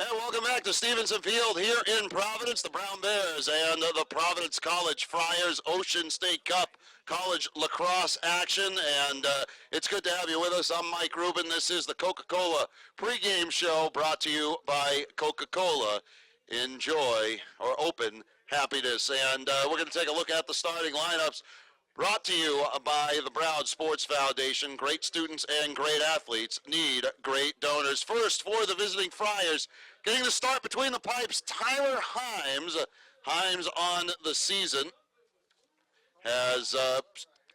And welcome back to Stevenson Field here in Providence. The Brown Bears and the Providence College Friars Ocean State Cup college lacrosse action. And it's good to have you with us. I'm Mike Rubin. This is the Coca-Cola pregame show brought to you by Coca-Cola. Enjoy, or open, happiness. And we're going to take a look at the starting lineups. Brought to you by the Brown Sports Foundation. Great students and great athletes need great donors. First, for the visiting Friars, getting the start between the pipes, Tyler Himes. Himes on the season has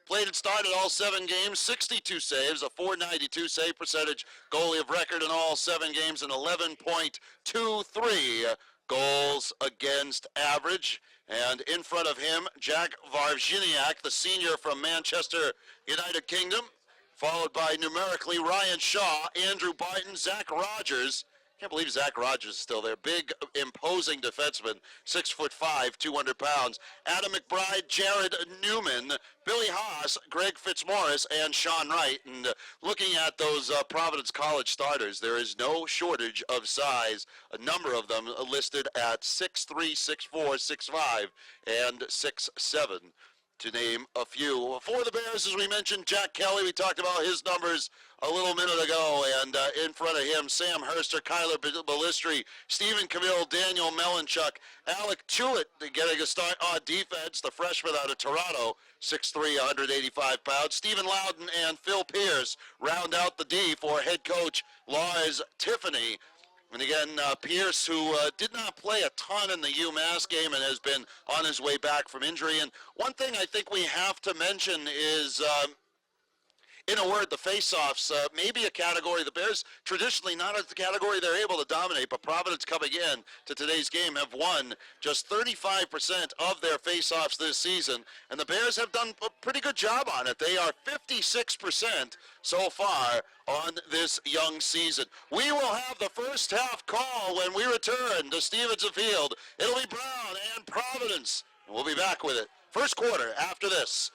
played and started all 7 games, 62 saves, a .492 save percentage, goalie of record in all 7 games, an 11.23 goals against average. And in front of him, Jack Varginiak, the senior from Manchester, United Kingdom, followed by numerically Ryan Shaw, Andrew Barton, Zach Rogers. Can't believe Zach Rogers is still there. Big, imposing defenseman, 6'5", 200 pounds. Adam McBride, Jared Newman, Billy Haas, Greg Fitzmaurice, and Sean Wright. And looking at those Providence College starters, there is no shortage of size. A number of them listed at 6'3", 6'4", 6'5", and 6'7", to name a few. For the Bears, as we mentioned, Jack Kelly, we talked about his numbers a little minute ago, and in front of him, Sam Herster, Kyler Ballistri, Stephen Camille, Daniel Melanchuk, Alec Tuitt getting a start on defense, the freshman out of Toronto, 6'3", 185 pounds. Stephen Loudon and Phil Pierce round out the D for head coach Lars Tiffany. And again, Pierce, who did not play a ton in the UMass game and has been on his way back from injury. And one thing I think we have to mention is, in a word, the face-offs, maybe a category. The Bears traditionally not as the category they're able to dominate, but Providence coming in to today's game have won just 35% of their face-offs this season, and the Bears have done a pretty good job on it. They are 56% so far on this young season. We will have the first half call when we return to Stevenson Field. It'll be Brown and Providence, and we'll be back with it. First quarter after this,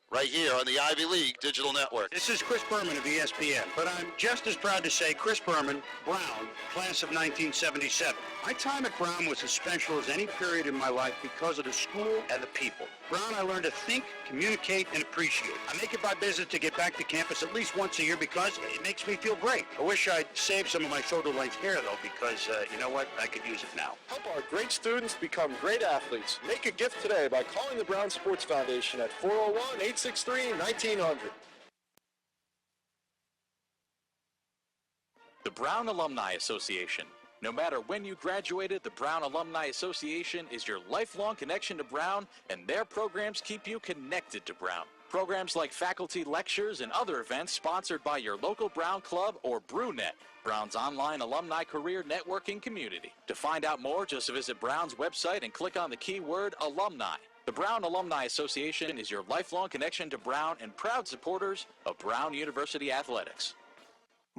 right here on the Ivy League Digital Network. This is Chris Berman of ESPN, but I'm just as proud to say Chris Berman, Brown, class of 1977. My time at Brown was as special as any period in my life because of the school and the people. Brown, I learned to think, communicate, and appreciate. I make it my business to get back to campus at least once a year because it makes me feel great. I wish I'd saved some of my shoulder-length hair, though, because, you know what, I could use it now. Help our great students become great athletes. Make a gift today by calling the Brown Sports Foundation at 401-863-1900. The Brown Alumni Association. No matter when you graduated, the Brown Alumni Association is your lifelong connection to Brown, and their programs keep you connected to Brown. Programs like faculty lectures and other events sponsored by your local Brown Club or BrewNet, Brown's online alumni career networking community. To find out more, just visit Brown's website and click on the keyword alumni. The Brown Alumni Association is your lifelong connection to Brown and proud supporters of Brown University Athletics.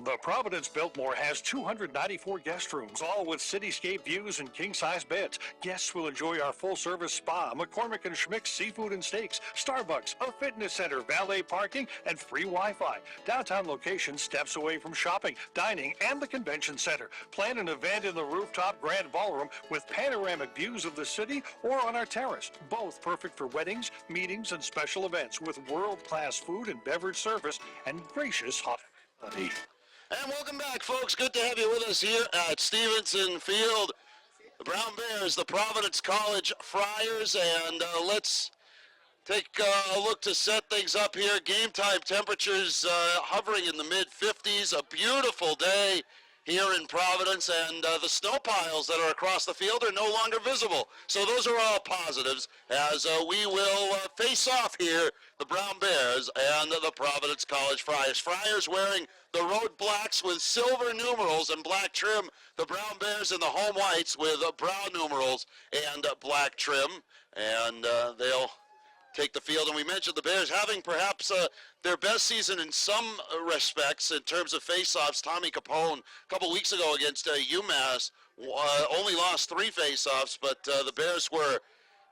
The Providence Biltmore has 294 guest rooms, all with cityscape views and king-size beds. Guests will enjoy our full-service spa, McCormick & Schmick's seafood and steaks, Starbucks, a fitness center, valet parking, and free Wi-Fi. Downtown location steps away from shopping, dining, and the convention center. Plan an event in the rooftop grand ballroom with panoramic views of the city or on our terrace. Both perfect for weddings, meetings, and special events with world-class food and beverage service and gracious hospitality. And welcome back, folks. Good to have you with us here at Stevenson Field. The Brown Bears, the Providence College Friars, and let's take a look to set things up here. Game time temperatures hovering in the mid-50s. A beautiful day here in Providence, and the snow piles that are across the field are no longer visible. So those are all positives as we will face off here, the Brown Bears and the Providence College Friars. Friars wearing the road blacks with silver numerals and black trim. The Brown Bears in the home whites with brown numerals and black trim. And they'll take the field. And we mentioned the Bears having perhaps their best season in some respects in terms of face-offs. Tommy Capone a couple weeks ago against UMass only lost 3 face-offs, but the Bears were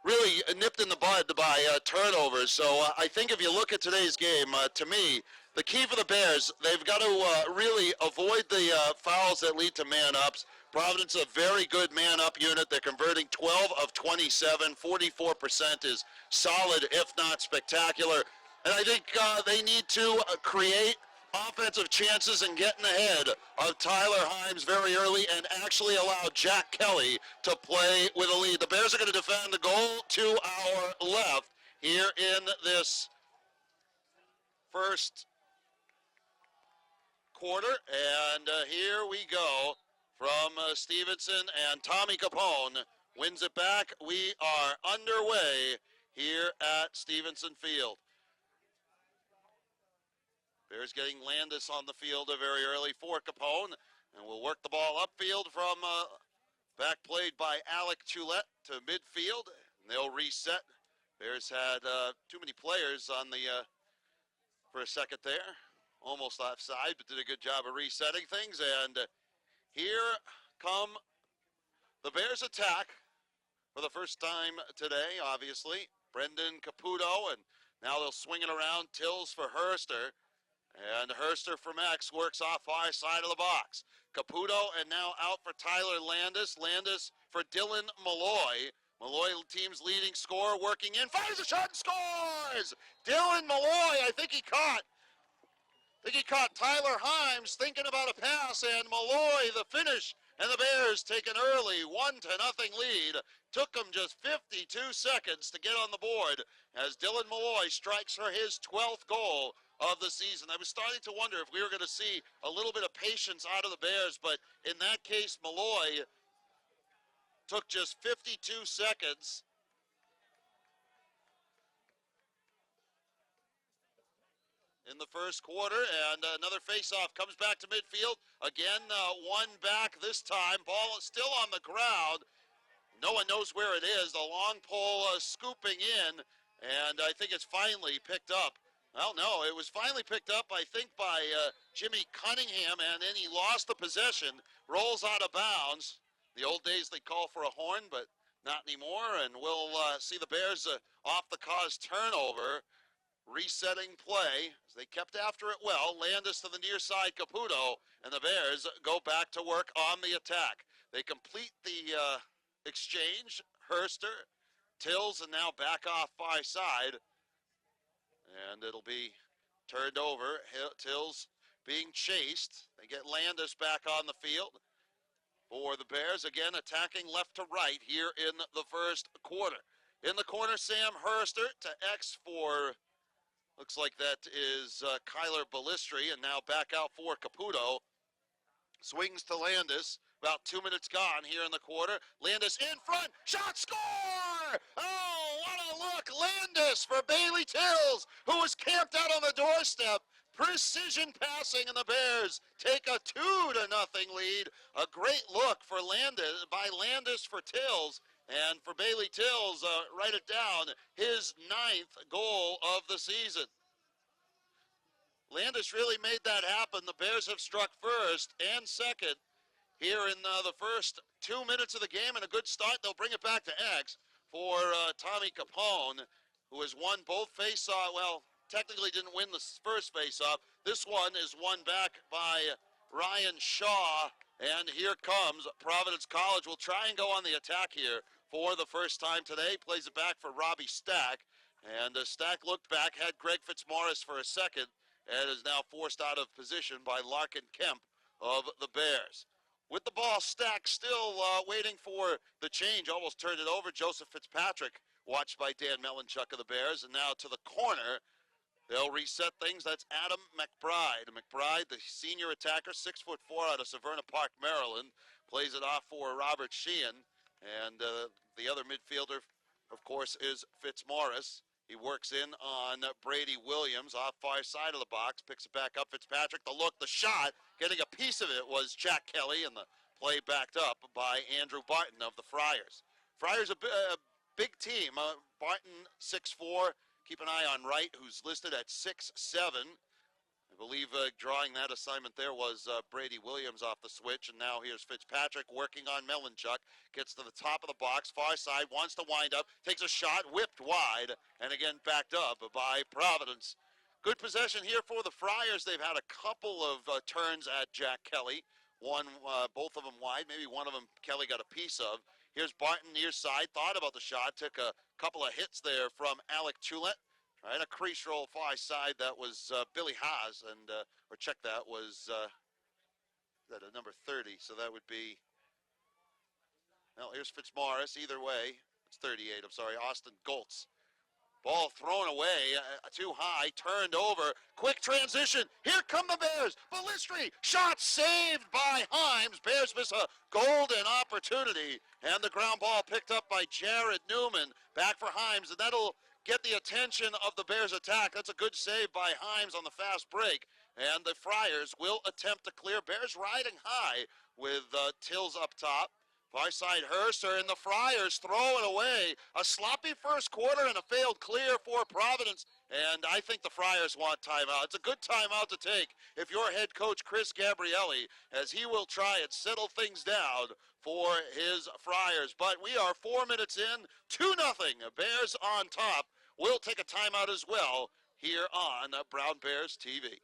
really nipped in the bud by turnovers. So I think if you look at today's game, to me, the key for the Bears, they've got to really avoid the fouls that lead to man-ups. Providence, a very good man-up unit. They're converting 12 of 27. 44% is solid, if not spectacular. And I think they need to create offensive chances and get in the head of Tyler Himes very early and actually allow Jack Kelly to play with a lead. The Bears are going to defend the goal to our left here in this first quarter. And here we go from Stevenson, and Tommy Capone wins it back. We are underway here at Stevenson Field. Bears getting Landis on the field very early for Capone, and we'll work the ball upfield from back played by Alec Choulette to midfield, and they'll reset. Bears had too many players on the for a second there, almost offside, but did a good job of resetting things. And here come the Bears attack for the first time today, obviously. Brendan Caputo, and now they'll swing it around. Tills for Herster. And Herster from X works off far side of the box. Caputo, and now out for Tyler Landis. Landis for Dylan Malloy. Malloy, team's leading scorer, working in, fires a shot and scores! Dylan Malloy, I think he caught Tyler Himes thinking about a pass, and Malloy, the finish, and the Bears take an early 1-0 lead. Took them just 52 seconds to get on the board as Dylan Malloy strikes for his 12th goal of the season. I was starting to wonder if we were going to see a little bit of patience out of the Bears, but in that case, Malloy took just 52 seconds. In the first quarter, and another face-off comes back to midfield. Again, one back this time. Ball is still on the ground. No one knows where it is. The long pole scooping in, and I think it's finally picked up. Well, no, it was finally picked up, I think, by Jimmy Cunningham, and then he lost the possession, rolls out of bounds. The old days they call for a horn, but not anymore, and we'll see the Bears off the cause turnover. Resetting play, as they kept after it well. Landis to the near side, Caputo, and the Bears go back to work on the attack. They complete the exchange. Herster, Tills, and now back off far side. And it'll be turned over. Tills being chased. They get Landis back on the field for the Bears. Again, attacking left to right here in the first quarter. In the corner, Sam Herster to X for... Looks like that is Kyler Ballistri, and now back out for Caputo. Swings to Landis. About 2 minutes gone here in the quarter. Landis in front. Shot, score! Oh, what a look. Landis for Bailey Tills, who was camped out on the doorstep. Precision passing, and the Bears take a 2-0 lead. A great look for Landis, by Landis for Tills. And for Bailey Tills, write it down, his 9th goal of the season. Landis really made that happen. The Bears have struck first and second here in the first 2 minutes of the game, and a good start. They'll bring it back to X for Tommy Capone, who has won both face-off. Well, technically didn't win the first face-off. This one is won back by Ryan Shaw, and here comes Providence College. Will try and go on the attack here for the first time today. Plays it back for Robbie Stack, and Stack looked back, had Greg Fitzmaurice for a second, and is now forced out of position by Larkin Kemp of the Bears. With the ball, Stack still waiting for the change, almost turned it over. Joseph Fitzpatrick, watched by Dan Melanchuk of the Bears, and now to the corner. They'll reset things. That's Adam McBride. McBride, the senior attacker, 6'4" out of Severna Park, Maryland, plays it off for Robert Sheehan. And the other midfielder, of course, is Fitzmaurice. He works in on Brady Williams off far side of the box, picks it back up. Fitzpatrick, the look, the shot, getting a piece of it was Jack Kelly, and the play backed up by Andrew Barton of the Friars. Friars a big team. Barton 6'4". Keep an eye on Wright, who's listed at 6'7". believe drawing that assignment there was Brady Williams off the switch, and now here's Fitzpatrick working on Melanchuk. Gets to the top of the box, far side, wants to wind up, takes a shot, whipped wide, and again backed up by Providence. Good possession here for the Friars. They've had a couple of turns at Jack Kelly. One, both of them wide, maybe one of them Kelly got a piece of. Here's Barton near side, thought about the shot, took a couple of hits there from Alec Choulet. Right, a crease roll far side, that was Billy Haas, and, or check that, was that a number 30, so that would be, well, here's Fitzmaurice, either way, it's 38, I'm sorry, Austin Goltz. Ball thrown away, too high, turned over, quick transition, here come the Bears, Ballistri, shot saved by Himes, Bears miss a golden opportunity, and the ground ball picked up by Jared Newman, back for Himes, and that'll get the attention of the Bears attack. That's a good save by Himes on the fast break, and the Friars will attempt to clear. Bears riding high with Tills up top. Far side Herster, and the Friars throw it away. A sloppy first quarter and a failed clear for Providence. And I think the Friars want timeout. It's a good timeout to take if you're head coach Chris Gabrielli, as he will try and settle things down for his Friars. But we are 4 minutes in, 2-0. Bears on top. We'll take a timeout as well here on Brown Bears TV.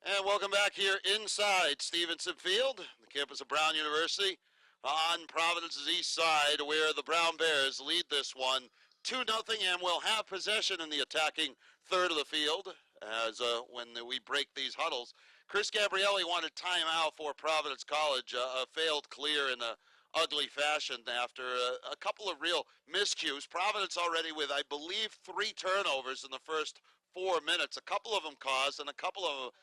And welcome back here inside Stevenson Field, the campus of Brown University, on Providence's east side, where the Brown Bears lead this one 2-0, and will have possession in the attacking third of the field as when we break these huddles. Chris Gabrielli wanted timeout for Providence College, a failed clear in a ugly fashion after a couple of real miscues. Providence already with, I believe, 3 turnovers in the first 4 minutes. A couple of them caused, and a couple of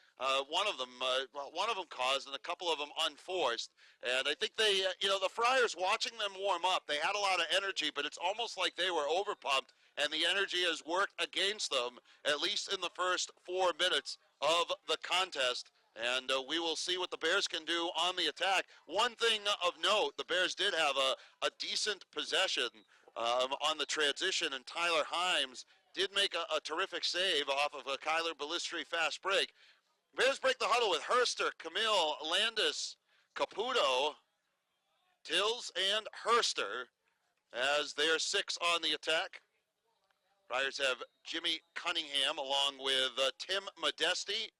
one of them caused, and a couple of them unforced. And I think they, the Friars, watching them warm up, they had a lot of energy, but it's almost like they were overpumped, and the energy has worked against them, at least in the first 4 minutes of the contest. And we will see what the Bears can do on the attack. One thing of note, the Bears did have a decent possession on the transition, and Tyler Himes did make a terrific save off of a Kyler Ballistri fast break. Bears break the huddle with Herster, Camille, Landis, Caputo, Tills, and Herster as their 6 on the attack. Friars have Jimmy Cunningham along with Tim Modesti,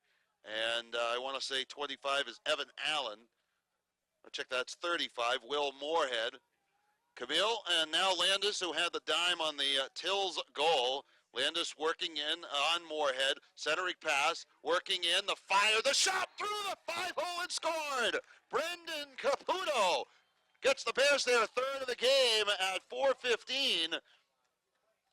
and I want to say 25 is Evan Allen. I'll check, that's 35, Will Moorhead. Camille, and now Landis, who had the dime on the Tills goal. Landis working in on Moorhead, centering pass, working in, the fire, the shot through the 5-hole and scored! Brendan Caputo gets the Bears their third of the game at 4:15. It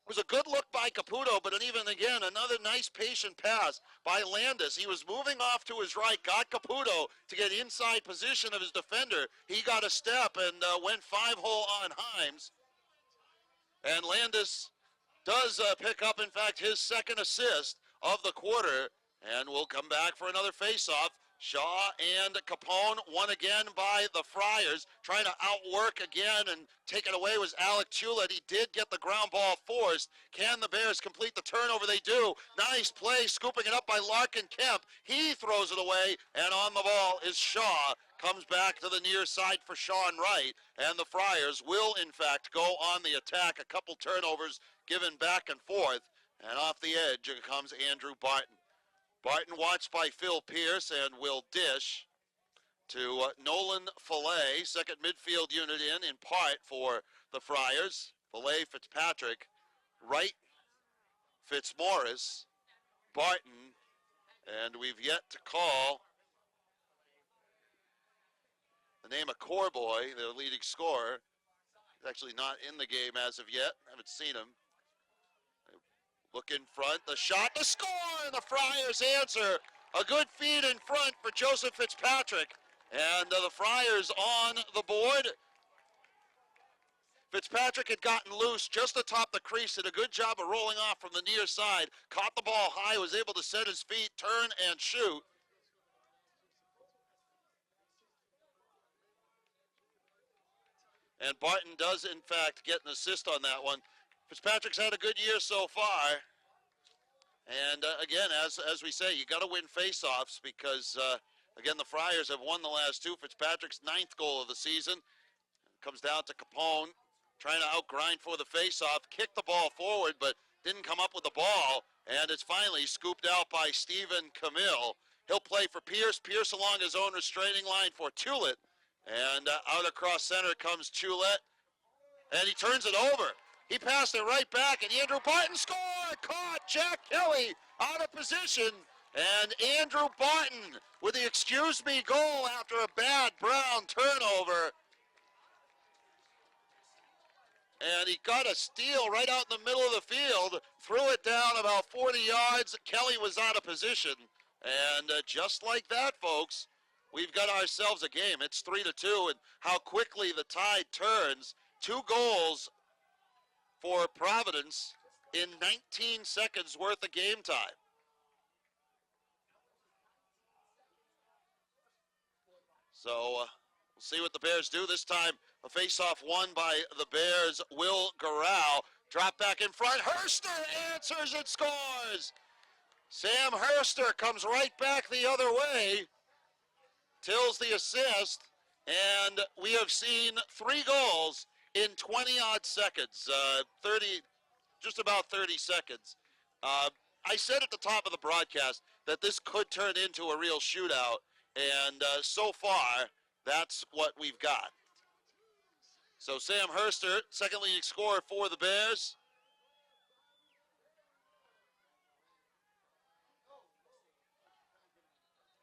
was a good look by Caputo, but even again, another nice patient pass by Landis. He was moving off to his right, got Caputo to get inside position of his defender. He got a step and went 5-hole on Himes. And Landis does pick up, in fact, his second assist of the quarter, and we'll come back for another face-off. Shaw and Capone won again by the Friars, trying to outwork again and take it away was Alec Choulet. He did get the ground ball forced. Can the Bears complete the turnover? They do. Nice play, scooping it up by Larkin Kemp. He throws it away, and on the ball is Shaw. Comes back to the near side for Sean Wright, and the Friars will, in fact, go on the attack. A couple turnovers given back and forth, and off the edge comes Andrew Barton. Barton watched by Phil Pierce and will dish to Nolan Fillet, second midfield unit in part for the Friars. Fillet, Fitzpatrick, Wright, Fitzmaurice, Barton, and we've yet to call the name of Corboy, their leading scorer. He's actually not in the game as of yet. Haven't seen him. Look in front, the shot, the score, and the Friars answer. A good feed in front for Joseph Fitzpatrick, and the Friars on the board. Fitzpatrick had gotten loose just atop the crease, did a good job of rolling off from the near side, caught the ball high, was able to set his feet, turn, and shoot. And Barton does, in fact, get an assist on that one. Fitzpatrick's had a good year so far. And again, as we say, you got to win faceoffs because again the Friars have won the last two. Fitzpatrick's 9th goal of the season comes down to Capone trying to outgrind for the faceoff, kicked the ball forward, but didn't come up with the ball, and it's finally scooped out by Stephen Camille. He'll play for Pierce. Pierce along his own restraining line for Tulett, and out across center comes Tulett, and he turns it over. He passed it right back, and Andrew Barton scored! Caught Jack Kelly out of position, and Andrew Barton with the excuse me goal after a bad Brown turnover. And he got a steal right out in the middle of the field, threw it down about 40 yards. Kelly was out of position, and just like that, folks, we've got ourselves a game. It's 3-2, and how quickly the tide turns. 2 goals for Providence in 19 seconds worth of game time. So we'll see what the Bears do this time. A face-off won by the Bears. Will Garau drop back in front. Herster answers and scores. Sam Herster comes right back the other way. Tills the assist, and we have seen 3 goals in 20-odd seconds, just about 30 seconds. I said at the top of the broadcast that this could turn into a real shootout, and so far, that's what we've got. So Sam Herster, second leading scorer for the Bears.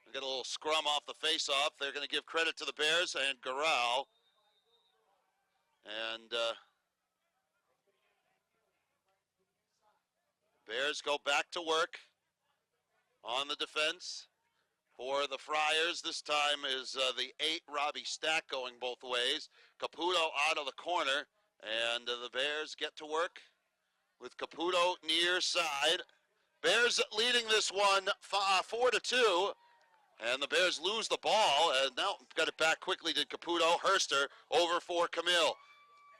We got a little scrum off the face-off. They're going to give credit to the Bears and Garau. And Bears go back to work on the defense for the Friars. This time is the 8, Robbie Stack, going both ways. Caputo out of the corner, and the Bears get to work with Caputo near side. Bears leading this one 4-2, and the Bears lose the ball, and now got it back quickly to Caputo. Herster over for Camille.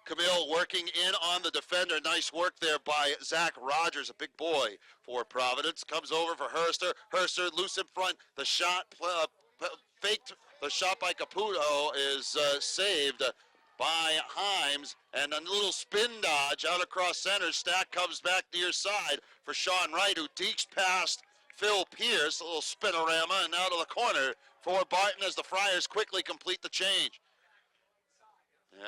Camille working in on the defender. Nice work there by Zach Rogers, a big boy for Providence. Comes over for Herster. Herster loose in front. The shot faked. The shot by Caputo is saved by Himes. And a little spin dodge out across center. Stack comes back near side for Sean Wright, who dekes past Phil Pierce. A little spinorama and out of the corner for Barton as the Friars quickly complete the change.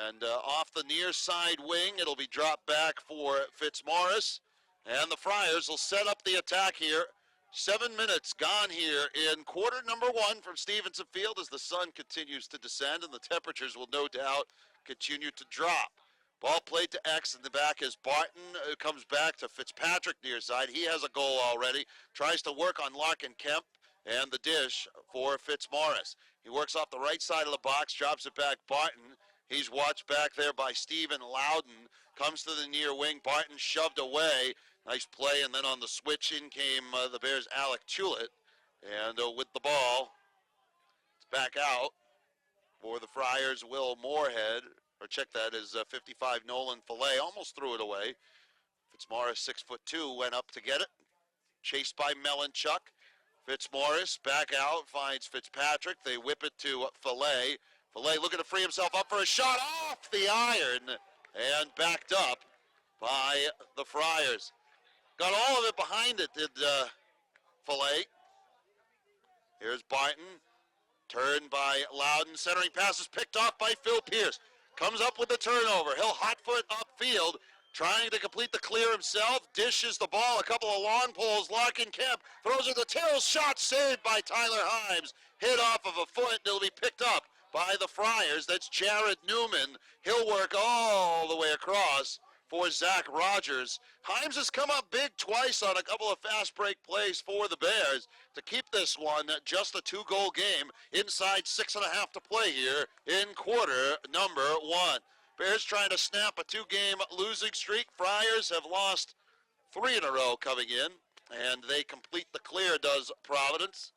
And off the near side wing, it'll be dropped back for Fitzmaurice. And the Friars will set up the attack here. 7 minutes gone here in quarter number 1 from Stevenson Field as the sun continues to descend and the temperatures will no doubt continue to drop. Ball played to X in the back as Barton comes back to Fitzpatrick near side. He has a goal already. Tries to work on Larkin Kemp and the dish for Fitzmaurice. He works off the right side of the box, drops it back Barton. He's watched back there by Stephen Loudon. Comes to the near wing. Barton shoved away. Nice play. And then on the switch in came the Bears' Alec Tulett. And with the ball, it's back out for the Friars' Will Moorhead. Or check that as 55 Nolan Fillet. Almost threw it away. Fitzmaurice, 6'2", went up to get it. Chased by Melanchuk. Fitzmaurice back out. Finds Fitzpatrick. They whip it to Fillet. Fillet looking to free himself up for a shot off the iron and backed up by the Friars. Got all of it behind it, did Fillet. Here's Barton, turned by Loudon. Centering pass is picked off by Phil Pierce. Comes up with the turnover. He'll hot foot upfield, trying to complete the clear himself. Dishes the ball, a couple of long pulls. Larkin Kemp throws it to Tills. Shot saved by Tyler Himes. Hit off of a foot, and it'll be picked up by the Friars. That's Jared Newman. He'll work all the way across for Zach Rogers. Himes has come up big twice on a couple of fast break plays for the Bears to keep this one just a 2-goal game inside 6.5 to play here in quarter number 1. Bears trying to snap a 2-game losing streak. Friars have lost 3 in a row coming in, and they complete the clear, does Providence.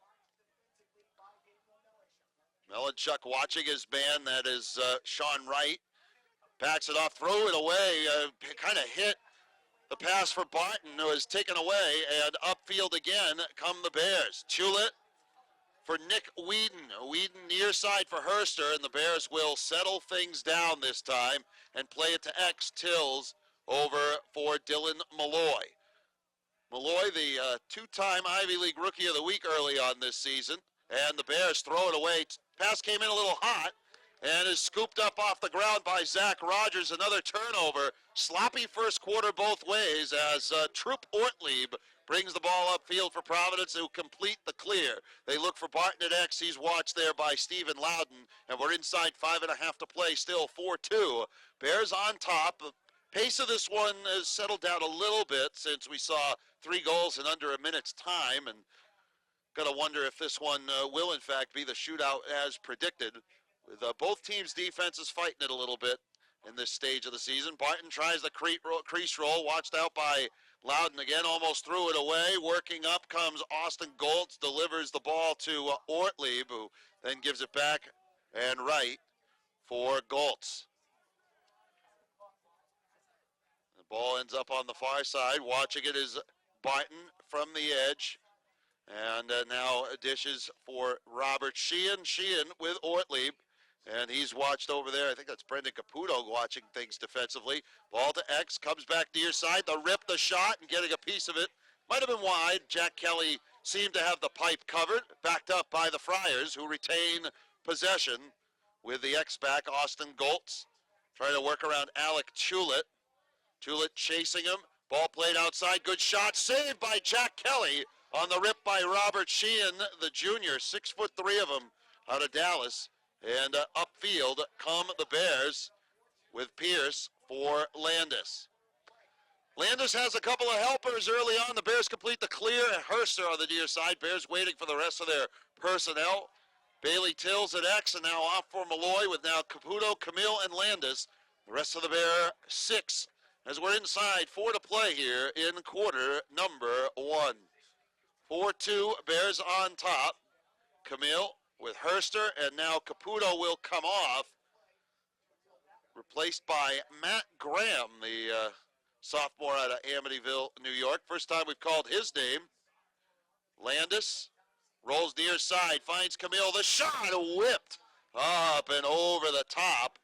Melanchuk watching his man, that is Sean Wright. Backs it off, throw it away, kind of hit The pass for Barton was taken away, and upfield again come the Bears. Tulip for Nick Whedon. Whedon near side for Herster, and the Bears will settle things down this time and play it to X. Tills over for Dylan Malloy. Malloy, the two-time Ivy League Rookie of the Week early on this season, and the Bears throw it away. Pass came in a little hot and is scooped up off the ground by Zach Rogers. Another turnover. Sloppy first quarter both ways as Troop Ortlieb brings the ball upfield for Providence who complete the clear. They look for Barton at X. He's watched there by Stephen Loudon, and we're inside 5.5 to play, still 4-2. Bears on top. The pace of this one has settled down a little bit since we saw 3 goals in under a minute's time, and gotta wonder if this one will in fact be the shootout as predicted, with both teams' defenses fighting it a little bit in this stage of the season. Barton tries the crease roll, watched out by Loudon again, almost threw it away. Working up comes Austin Goltz, delivers the ball to Ortlieb, who then gives it back and right for Goltz. The ball ends up on the far side. Watching it is Barton from the edge. And now dishes for Robert Sheehan. Sheehan with Ortlieb. And he's watched over there. I think that's Brendan Caputo watching things defensively. Ball to X. Comes back near side. The rip, the shot, and getting a piece of it. Might have been wide. Jack Kelly seemed to have the pipe covered. Backed up by the Friars, who retain possession with the X back, Austin Goltz. Trying to work around Alec Tulip. Tulip chasing him. Ball played outside. Good shot. Saved by Jack Kelly. On the rip by Robert Sheehan, the junior, 6'3" of him out of Dallas. And upfield come the Bears with Pierce for Landis. Landis has a couple of helpers early on. The Bears complete the clear. Herster on the near side. Bears waiting for the rest of their personnel. Bailey Tills at X, and now off for Malloy with now Caputo, Camille, and Landis. The rest of the Bear 6 as we're inside 4 to play here in quarter number 1. 4-2, Bears on top. Camille with Herster, and now Caputo will come off. Replaced by Matt Graham, the sophomore out of Amityville, New York. First time we've called his name. Landis rolls near side, finds Camille. The shot whipped up and over the top.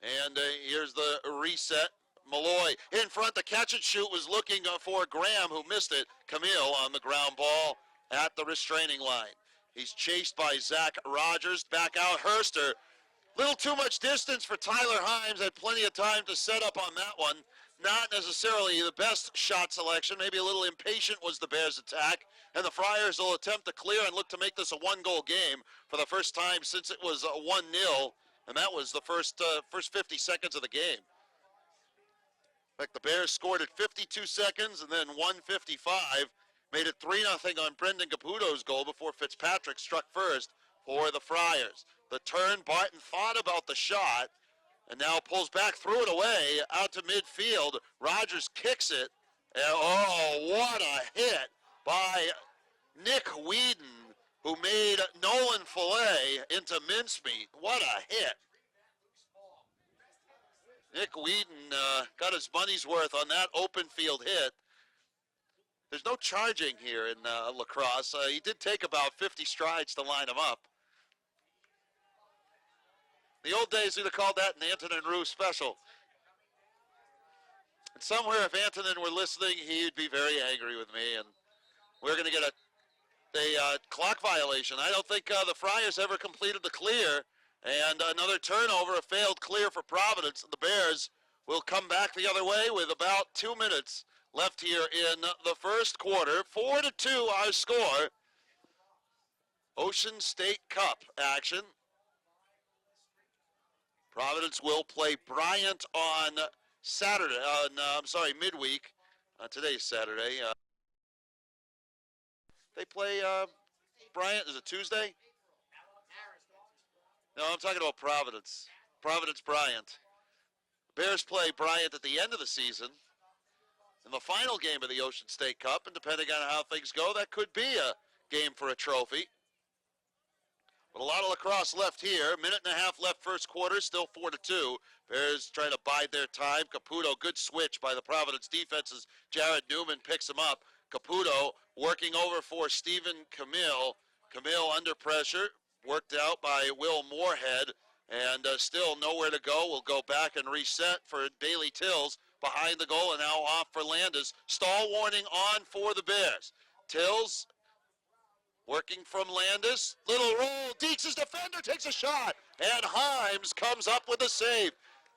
And here's the reset. Malloy in front. The catch and shoot was looking for Graham, who missed it. Camille on the ground ball at the restraining line. He's chased by Zach Rogers. Back out Herster. Little too much distance for Tyler Himes. Had plenty of time to set up on that one. Not necessarily the best shot selection. Maybe a little impatient was the Bears' attack. And the Friars will attempt to clear and look to make this a 1-goal game for the first time since it was 1-0. And that was the first 50 seconds of the game. In fact, the Bears scored at 52 seconds and then 1:55. Made it 3-0 on Brendan Caputo's goal before Fitzpatrick struck first for the Friars. The turn, Barton thought about the shot and now pulls back, threw it away out to midfield. Rogers kicks it. And oh, what a hit by Nick Whedon, who made Nolan Fillet into mincemeat. What a hit. Nick Whedon got his money's worth on that open field hit. There's no charging here in lacrosse. He did take about 50 strides to line him up. The old days, we'd have called that an Antonin Roux special. And somewhere, if Antonin were listening, he'd be very angry with me. And we're going to get a clock violation. I don't think the Friars ever completed the clear. And another turnover, a failed clear for Providence. The Bears will come back the other way with about 2 minutes left here in the first quarter. 4-2 our score. Ocean State Cup action. Providence will play Bryant on Saturday, midweek. Today's Saturday. They play Bryant, is it Tuesday? No, I'm talking about Providence. Providence-Bryant. Bears play Bryant at the end of the season in the final game of the Ocean State Cup, and depending on how things go, that could be a game for a trophy. But a lot of lacrosse left here. Minute and a half left first quarter, still 4-2. Bears trying to bide their time. Caputo, good switch by the Providence defense as Jared Newman picks him up. Caputo working over for Stephen Camille. Camille under pressure, worked out by Will Moorhead, and still nowhere to go. We'll go back and reset for Bailey Tills behind the goal and now off for Landis. Stall warning on for the Bears. Tills working from Landis. Little roll. Deeks' defender takes a shot. And Himes comes up with a save.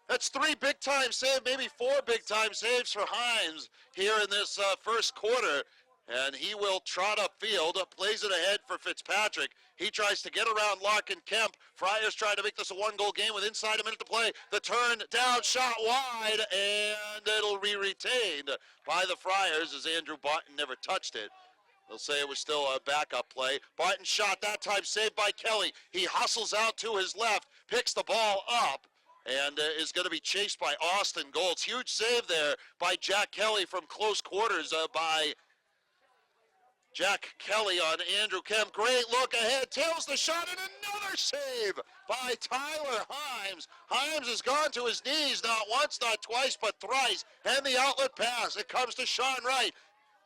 That's 3 big-time saves, maybe 4 big-time saves for Himes here in this first quarter. And he will trot upfield, plays it ahead for Fitzpatrick. He tries to get around Larkin Kemp. Friars trying to make this a 1-goal game with inside a minute to play. The turn down, shot wide, and it'll be retained by the Friars as Andrew Barton never touched it. They'll say it was still a backup play. Barton shot, that time saved by Kelly. He hustles out to his left, picks the ball up, and is going to be chased by Austin Golds. Huge save there by Jack Kelly from close quarters by Jack Kelly on Andrew Kemp. Great look ahead. Tails the shot and another save by Tyler Himes. Himes has gone to his knees not once, not twice, but thrice. And the outlet pass. It comes to Sean Wright.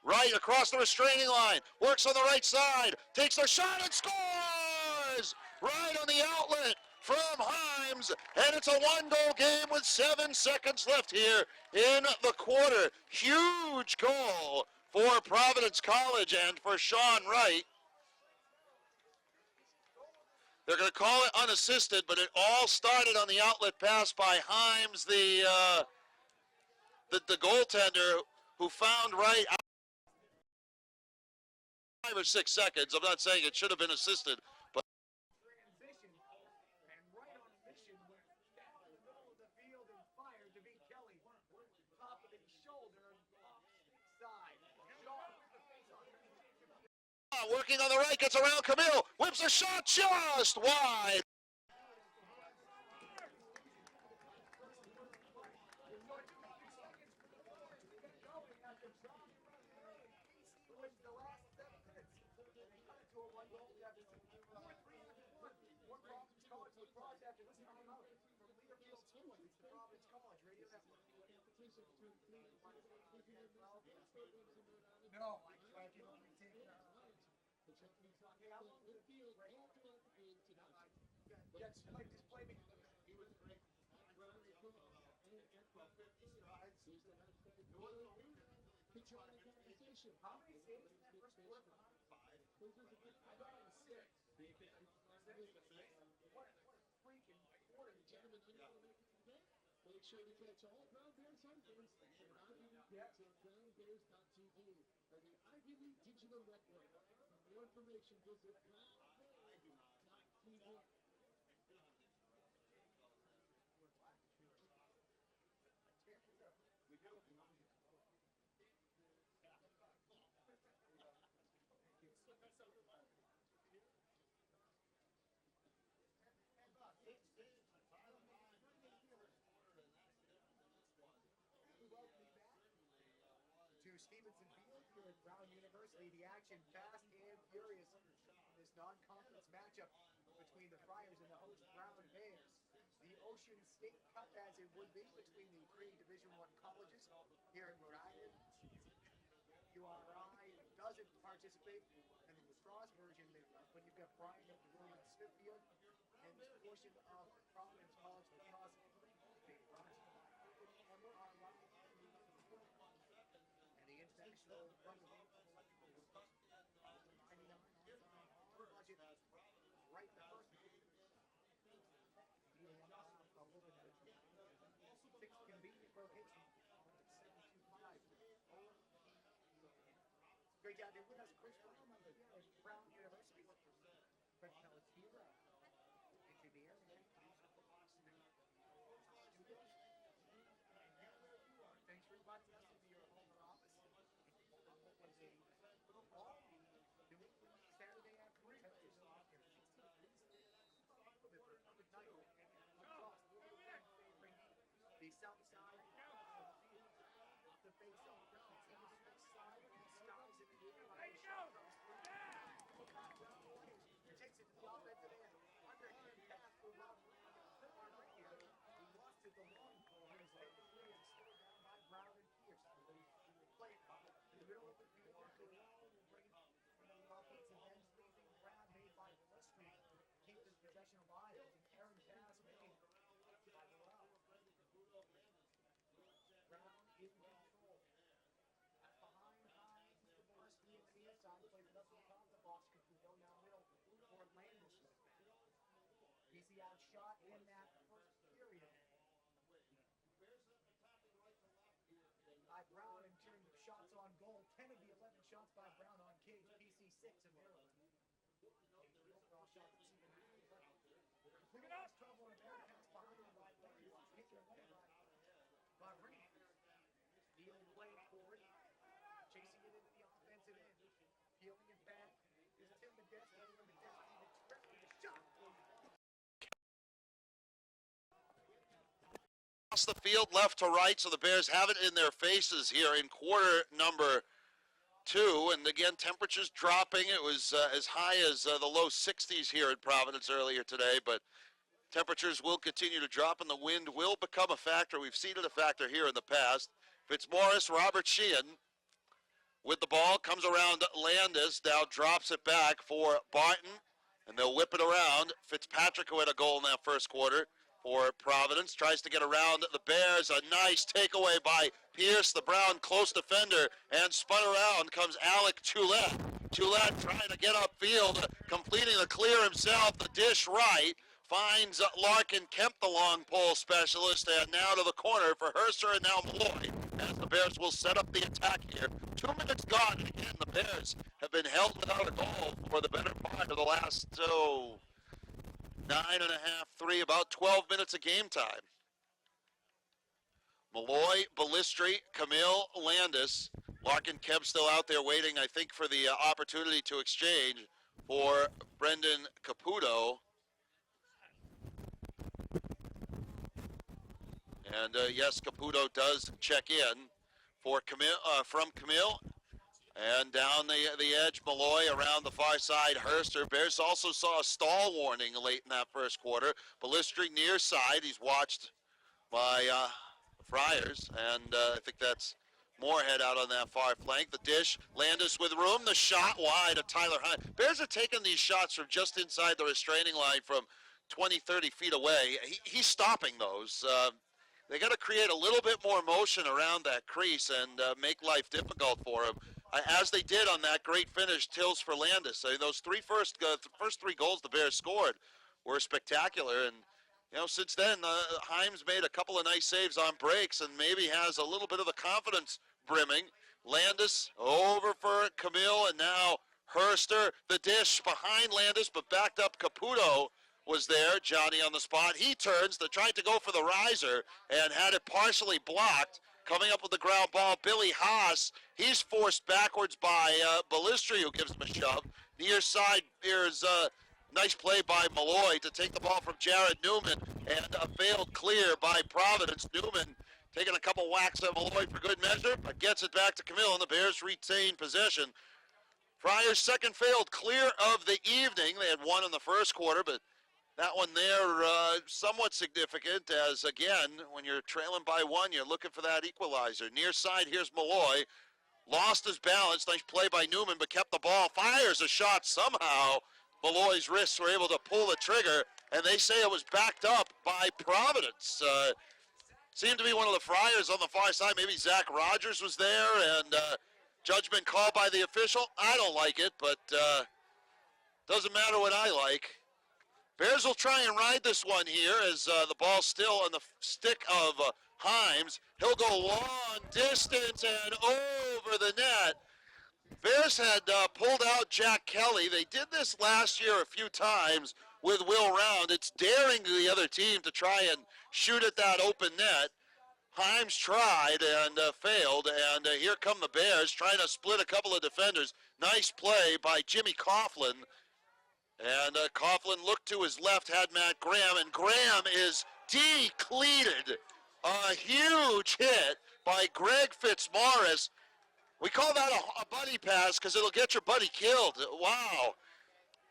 Wright across the restraining line. Works on the right side. Takes a shot and scores! Right on the outlet from Himes. And it's a 1-goal game with 7 seconds left here in the quarter. Huge goal for Providence College and for Sean Wright. They're going to call it unassisted, but it all started on the outlet pass by Himes, the goaltender who found Wright out 5 or 6 seconds. I'm not saying it should have been assisted, but transition and right on mission went down in the middle of the field and fired to beat Kelly. Top of his shoulder off stick side. working on the right, gets around Camille, whips a shot just wide. No, I can only take Yes, like this play me. He was great. How many saves in that first quarter? 5. I thought it was 6. What a freaking quarter. Make sure you catch all Brown Bears hunters at brownbears.tv or the Ivy League Digital Network. For more information, visit brownbears.tv. To Stevenson Field here at Brown University, the action fast and furious in this non-conference matchup between the Friars and the host Brown Bears. The Ocean State Cup, as it would be, between the 3 Division I colleges here in Rhode Island. URI doesn't participate in the lacrosse version, when you've got Brian at Williams Smithfield and this portion of Providence College lacrosse. And the international running budget right the first six convenient locations. 725. Great job there with us, Chris Brown of Brown University. Fred Pelletier, engineer, thanks for inviting us into your home and office. What was a little ball Saturday afternoon. Good night. The south side of the field, the face off, the east side, the skies in the air. Takes it to the offensive end. action alive. It's an errant pass made by Burrell. Brown in control. That's behind Hines. The Balestri in the near side. Plays it up to the top of the box. Caputo now middle for Landis with it. BC outshot in that first period by Brown in terms of shots on goal. 10 of the 11 shots by Brown on cage. PC 6 of Maryland. Overall shots this season. Look at us. Trouble in there. Pass behind him by Landis. Taken away by Reed. Neal played forward. Chasing it into the offensive end. Peeling it back is Tim Modeste. Tim Modeste expressing the shot. Across the field, left to right, so the Bears have it in their faces here in quarter number 2. And again, temperatures dropping. It was as high as the low 60s here in Providence earlier today, but temperatures will continue to drop and the wind will become a factor. We've seen it a factor here in the past. Fitzmaurice, Robert Sheehan with the ball, comes around Landis, now drops it back for Barton, and they'll whip it around. Fitzpatrick, who had a goal in that first quarter for Providence, tries to get around the Bears. A nice takeaway by Pierce, the Brown close defender, and spun around comes Alec Toulette. Toulette trying to get upfield, completing the clear himself. The dish right finds Larkin Kemp, the long pole specialist, and now to the corner for Herster and now Malloy, as the Bears will set up the attack here. 2 minutes gone, and again, the Bears have been held without a goal for the better part of the last, 9.5, 3, about 12 minutes of game time. Malloy, Balestri, Camille, Landis. Larkin Kemp still out there waiting, I think, for the opportunity to exchange for Brendan Caputo. And yes, Caputo does check in for Camille, from Camille. And down the edge, Malloy around the far side, Herster. Bears also saw a stall warning late in that first quarter. Balestri near side, he's watched by the Friars, and I think that's Moorhead out on that far flank. The dish, Landis with room, the shot wide of Tyler Hines. Bears are taking these shots from just inside the restraining line from 20, 30 feet away. He's stopping those. They got to create a little bit more motion around that crease and make life difficult for him, as they did on that great finish, Tills for Landis. Those first 3 goals the Bears scored were spectacular, and since then, Himes made a couple of nice saves on breaks and maybe has a little bit of the confidence brimming. Landis over for Camille, and now Herster, the dish behind Landis, but backed up Caputo was there. Johnny on the spot. He turns, they tried to go for the riser and had it partially blocked. Coming up with the ground ball, Billy Haas. He's forced backwards by Balestri, who gives him a shove. Near side, here's nice play by Malloy to take the ball from Jared Newman, and a failed clear by Providence. Newman taking a couple whacks at Malloy for good measure, but gets it back to Camille, and the Bears retain possession. Friars' second failed clear of the evening. They had one in the first quarter, but that one there somewhat significant, as again, when you're trailing by 1, you're looking for that equalizer. Near side, here's Malloy. Lost his balance. Nice play by Newman, but kept the ball. Fires a shot somehow. Malloy's wrists were able to pull the trigger, and they say it was backed up by Providence. Seemed to be one of the Friars on the far side. Maybe Zach Rogers was there, and judgment called by the official. I don't like it, but doesn't matter what I like. Bears will try and ride this one here as the ball's still on the stick of Himes. He'll go long distance and over the net. Bears had pulled out Jack Kelly. They did this last year a few times with Will Round. It's daring the other team to try and shoot at that open net. Himes tried and failed, and here come the Bears trying to split a couple of defenders. Nice play by Jimmy Coughlin. And Coughlin looked to his left, had Matt Graham, and Graham is decleated. A huge hit by Greg Fitzmaurice. We call that a buddy pass because it'll get your buddy killed. Wow.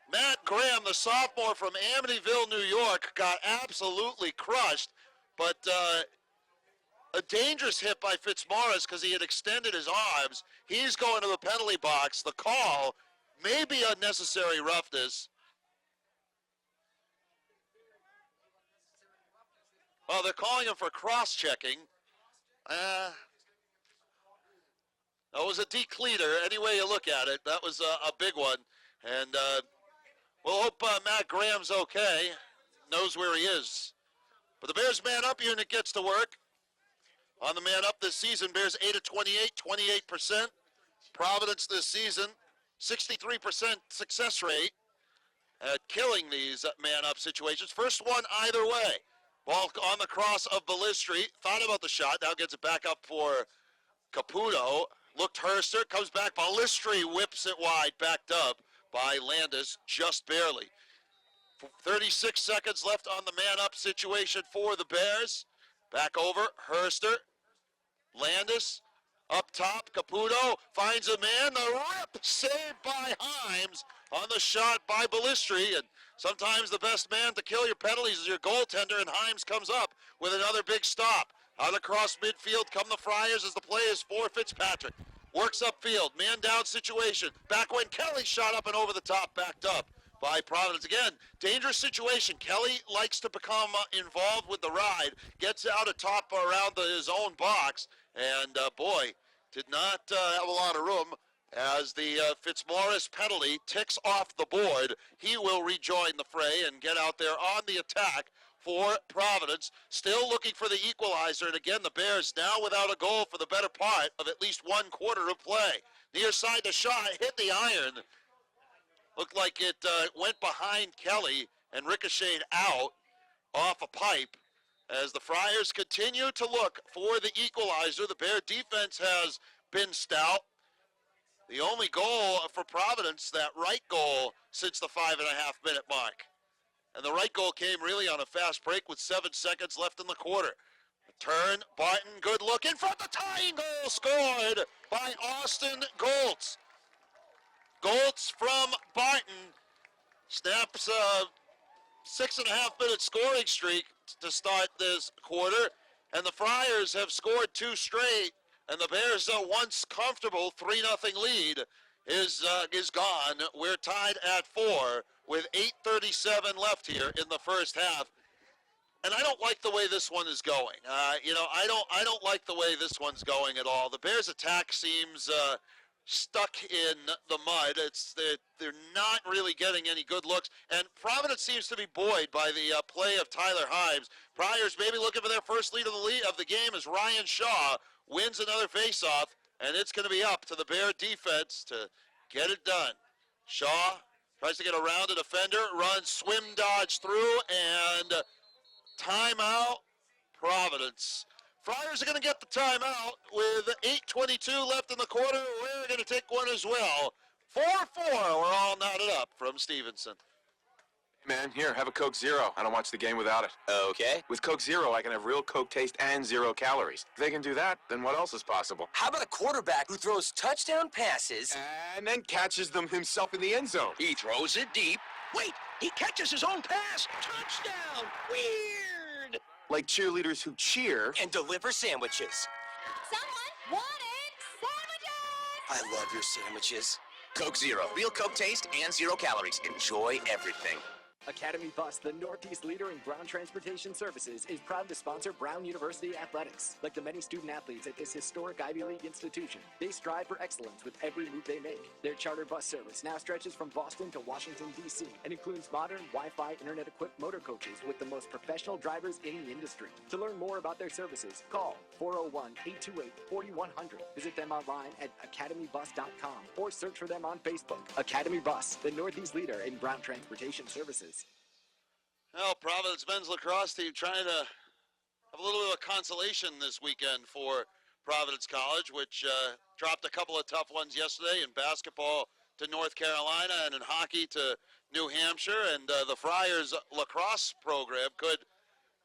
Matt Graham, the sophomore from Amityville, New York, got absolutely crushed. But a dangerous hit by Fitzmaurice because he had extended his arms. He's going to the penalty box. The call may be unnecessary roughness. Oh, they're calling him for cross-checking. That was a decleater, any way you look at it. That was a big one. And we'll hope Matt Graham's okay, knows where he is. But the Bears man-up unit gets to work. On the man-up this season, Bears 8 of 28, 28%. Providence this season, 63% success rate at killing these man-up situations. First one either way. Ball on the cross of Ballistri. Thought about the shot. Now gets it back up for Caputo. Looked Herster. Comes back. Ballistri whips it wide. Backed up by Landis just barely. 36 seconds left on the man-up situation for the Bears. Back over. Herster. Landis. Up top, Caputo finds a man. The rip saved by Himes on the shot by Ballistri. And sometimes the best man to kill your penalties is your goaltender, and Himes comes up with another big stop. Out across midfield come the Friars as the play is for Fitzpatrick. Works upfield, man down situation. Back when Kelly shot up and over the top, backed up by Providence. Again, dangerous situation. Kelly likes to become involved with the ride. Gets out atop around his own box. And boy, did not have a lot of room as the Fitzmaurice penalty ticks off the board. He will rejoin the fray and get out there on the attack for Providence. Still looking for the equalizer. And again, the Bears now without a goal for the better part of at least one quarter of play. Near side the shot, hit the iron. Looked like it went behind Kelly and ricocheted out off a pipe. As the Friars continue to look for the equalizer, the Bear defense has been stout. The only goal for Providence, that right goal, since the 5.5-minute mark. And the right goal came really on a fast break with 7 seconds left in the quarter. Turn, Barton, good look in front, the tying goal scored by Austin Goltz. Goltz from Barton snaps a 6.5-minute scoring streak to start this quarter, and the Friars have scored 2 straight, and the Bears' once comfortable 3-0 lead is gone. We're tied at 4 with 8:37 left here in the first half, and I don't like the way this one is going. I don't like the way this one's going at all. The Bears' attack seems stuck in the mud. They're not really getting any good looks, and Providence seems to be buoyed by the play of Tyler Himes. Friars maybe looking for their first lead of the game as Ryan Shaw wins another faceoff, and it's going to be up to the Bear defense to get it done. Shaw tries to get around a defender, runs, swim dodge through, and timeout, Providence. Friars are going to get the timeout with 8:22 left in the quarter. We're going to take one as well. 4-4. We're all knotted up from Stevenson. Hey man, here, have a Coke Zero. I don't watch the game without it. Okay. With Coke Zero, I can have real Coke taste and 0 calories. If they can do that, then what else is possible? How about a quarterback who throws touchdown passes And then catches them himself in the end zone. He throws it deep. Wait, he catches his own pass. Touchdown. Weird. Like cheerleaders who cheer. and deliver sandwiches? Someone wanted sandwiches! I love your sandwiches. Coke Zero. Real Coke taste and 0 calories. Enjoy everything. Academy Bus, the Northeast leader in ground transportation services, is proud to sponsor Brown University athletics. Like the many student athletes at this historic Ivy League institution, they strive for excellence with every move they make. Their charter bus service now stretches from Boston to Washington, D.C. and includes modern Wi-Fi internet-equipped motor coaches with the most professional drivers in the industry. To learn more about their services, call 401-828-4100. Visit them online at academybus.com or search for them on Facebook. Academy Bus, the Northeast leader in ground transportation services. Well, Providence men's lacrosse team trying to have a little bit of consolation this weekend for Providence College, which dropped a couple of tough ones yesterday in basketball to North Carolina and in hockey to New Hampshire. And the Friars lacrosse program could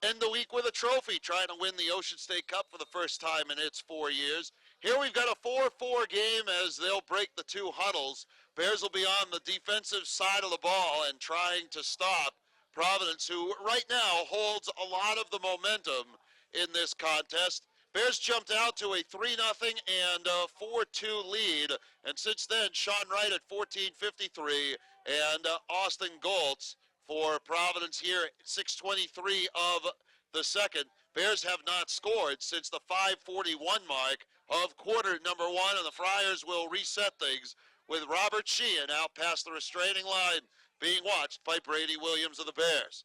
end the week with a trophy, trying to win the Ocean State Cup for the first time in its 4 years. Here we've got a 4-4 game as they'll break the 2 huddles. Bears will be on the defensive side of the ball and trying to stop Providence, who right now holds a lot of the momentum in this contest. Bears jumped out to a 3-0 and 4-2 lead, and since then, Sean Wright at 14:53 and Austin Goltz for Providence here, 6:23 of the second. Bears have not scored since the 5:41 mark of quarter number 1, and the Friars will reset things with Robert Sheehan out past the restraining line being watched by Brady Williams of the Bears.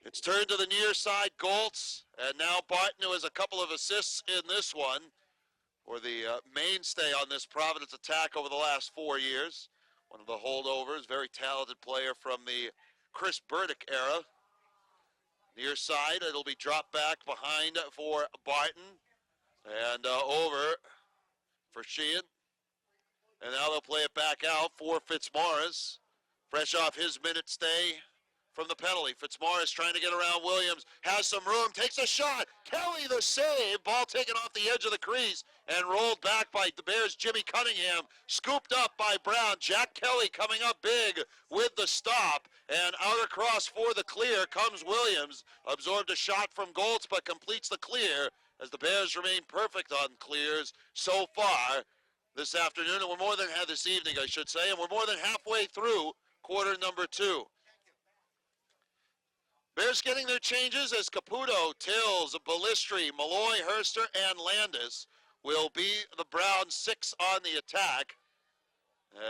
It's turned to the near side, Goltz, and now Barton, who has a couple of assists in this one, for the mainstay on this Providence attack over the last 4 years. One of the holdovers, very talented player from the Chris Burdick era. Near side, it'll be dropped back behind for Barton, and over for Sheehan. And now they'll play it back out for Fitzmaurice, fresh off his minute stay from the penalty. Fitzmaurice trying to get around Williams, has some room, takes a shot. Kelly the save, ball taken off the edge of the crease and rolled back by the Bears' Jimmy Cunningham, scooped up by Brown. Jack Kelly coming up big with the stop, and out across for the clear comes Williams. Absorbed a shot from Goltz, but completes the clear as the Bears remain perfect on clears so far this afternoon, and we're more than this evening, I should say, and we're more than halfway through quarter number 2. Bears getting their changes as Caputo, Tills, Ballistri, Malloy, Herster, and Landis will be the Browns' 6 on the attack,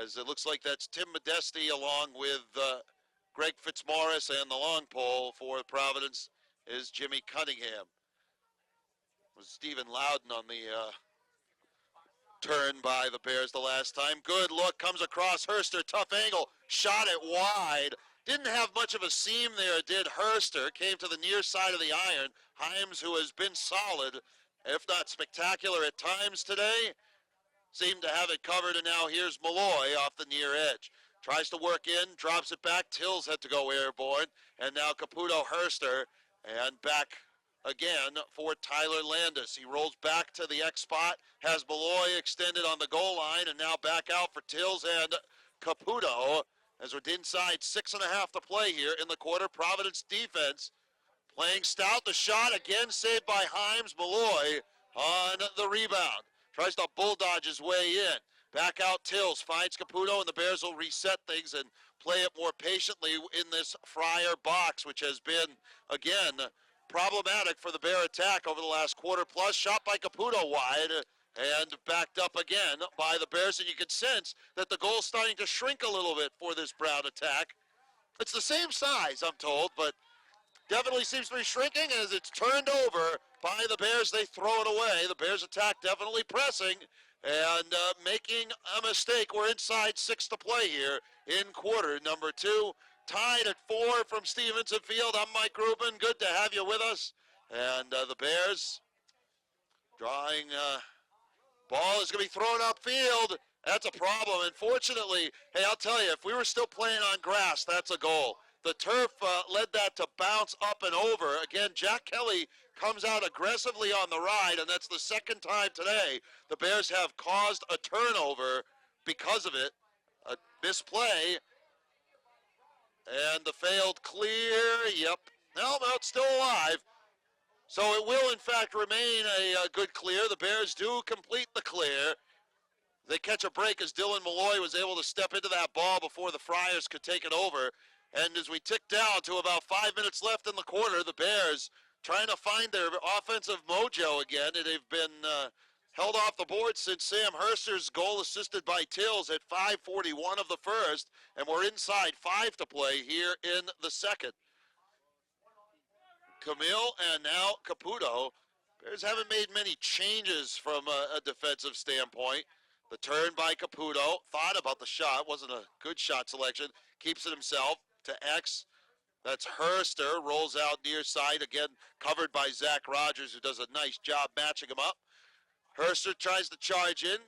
as it looks like that's Tim Modesti along with Greg Fitzmaurice, and the long pole for Providence is Jimmy Cunningham. It was Stephen Loudon on the turn by the Bears the last time. Good look, comes across Herster, tough angle, shot it wide. Didn't have much of a seam there, did Herster. Came to the near side of the iron. Himes, who has been solid, if not spectacular at times today, seemed to have it covered, and now here's Malloy off the near edge. Tries to work in, drops it back. Tills had to go airborne, and now Caputo, Herster, and back again for Tyler Landis. He rolls back to the X spot, has Malloy extended on the goal line, and now back out for Tills and Caputo. As we're inside 6.5 to play here in the quarter, Providence defense playing stout. The shot again saved by Himes. Malloy on the rebound. Tries to bulldodge his way in. Back out Tills, finds Caputo, and the Bears will reset things and play it more patiently in this Friar box, which has been, again, problematic for the Bear attack over the last quarter plus. Shot by Caputo wide, and backed up again by the Bears, and you can sense that the goal's starting to shrink a little bit for this Brown attack. It's the same size, I'm told, but definitely seems to be shrinking as it's turned over by the Bears. They throw it away. The Bears attack definitely pressing and making a mistake. We're inside 6 to play here in quarter number 2. Tied at 4 from Stevenson Field. I'm Mike Rubin. Good to have you with us. And the Bears drawing... ball is going to be thrown upfield. That's a problem. Unfortunately, hey, I'll tell you, if we were still playing on grass, that's a goal. The turf led that to bounce up and over. Again, Jack Kelly comes out aggressively on the ride, and that's the second time today the Bears have caused a turnover because of it. A misplay. And the failed clear. Yep. No, it's still alive. So it will, in fact, remain a good clear. The Bears do complete the clear. They catch a break as Dylan Malloy was able to step into that ball before the Friars could take it over. And as we tick down to about 5 minutes left in the quarter, the Bears trying to find their offensive mojo again. They've been held off the board since Sam Herster's goal assisted by Tills at 5:41 of the first. And we're inside 5 to play here in the second. Camille and now Caputo. Bears haven't made many changes from a defensive standpoint. The turn by Caputo. Thought about the shot. Wasn't a good shot selection. Keeps it himself to X. That's Herster. Rolls out near side. Again, covered by Zach Rogers, who does a nice job matching him up. Herster tries to charge in.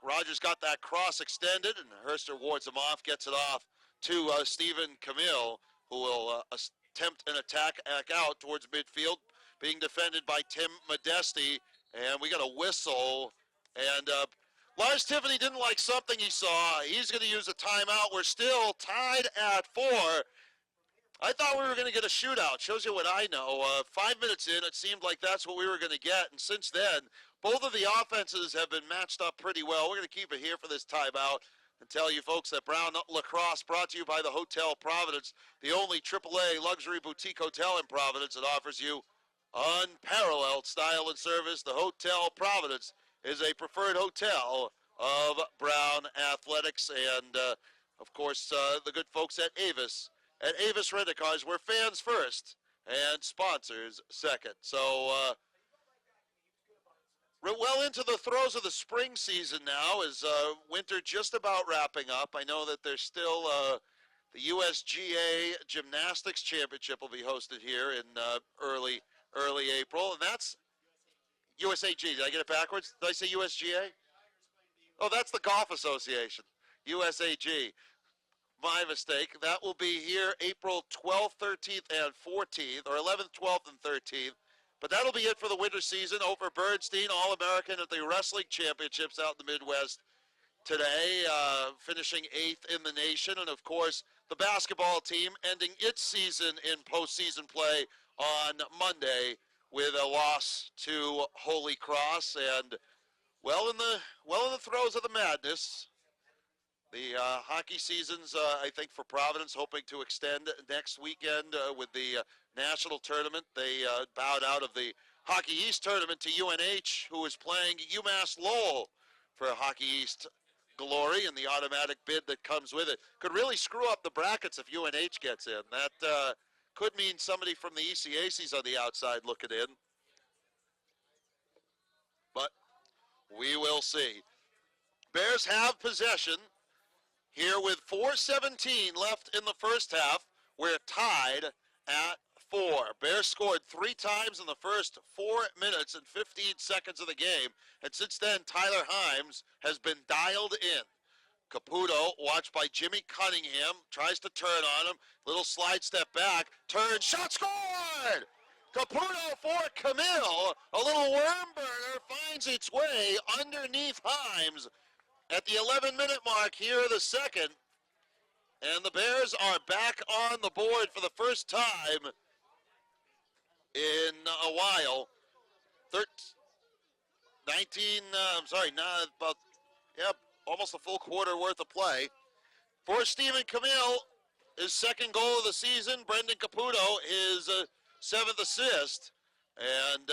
Rogers got that cross extended, and Herster wards him off. Gets it off to Stephen Camille, who will attempt an attack out towards midfield, being defended by Tim Modesti, and we got a whistle. And Lars Tiffany didn't like something he saw. He's going to use a timeout. We're still tied at 4. I thought we were going to get a shootout. Shows you what I know. 5 minutes in, it seemed like that's what we were going to get, and since then, both of the offenses have been matched up pretty well. We're going to keep it here for this timeout and tell you folks that Brown Lacrosse brought to you by the Hotel Providence, the only AAA luxury boutique hotel in Providence that offers you unparalleled style and service. The Hotel Providence is a preferred hotel of Brown Athletics, and of course the good folks at Avis Rent-A-Cars, where fans first and sponsors second. So we're well into the throes of the spring season now, as winter just about wrapping up. I know that there's still the USGA Gymnastics Championship will be hosted here in early April, and that's USAG. Did I get it backwards? Did I say USGA? Oh, that's the Golf Association, USAG. My mistake. That will be here April 12th, 13th, and 14th, or 11th, 12th, and 13th. But that'll be it for the winter season. Over Bernstein, All-American at the Wrestling Championships out in the Midwest today, finishing 8th in the nation. And, of course, the basketball team ending its season in postseason play on Monday with a loss to Holy Cross. And well in the throes of the madness. The hockey season's, I think, for Providence, hoping to extend next weekend with the national tournament. They bowed out of the Hockey East tournament to UNH, who is playing UMass Lowell for Hockey East glory and the automatic bid that comes with it. Could really screw up the brackets if UNH gets in. That could mean somebody from the ECAC's on the outside looking in. But we will see. Bears have possession here with 4:17 left in the first half. We're tied at 4. Bears scored 3 times in the first 4 minutes and 15 seconds of the game. And since then, Tyler Himes has been dialed in. Caputo, watched by Jimmy Cunningham, tries to turn on him. Little slide step back. Turn, shot scored! Caputo for Camille. A little worm burner finds its way underneath Himes at the 11-minute mark here of the second. And the Bears are back on the board for the first time in a while. Almost a full quarter worth of play. For Stephen Camille, his second goal of the season. Brendan Caputo, his 7th assist. And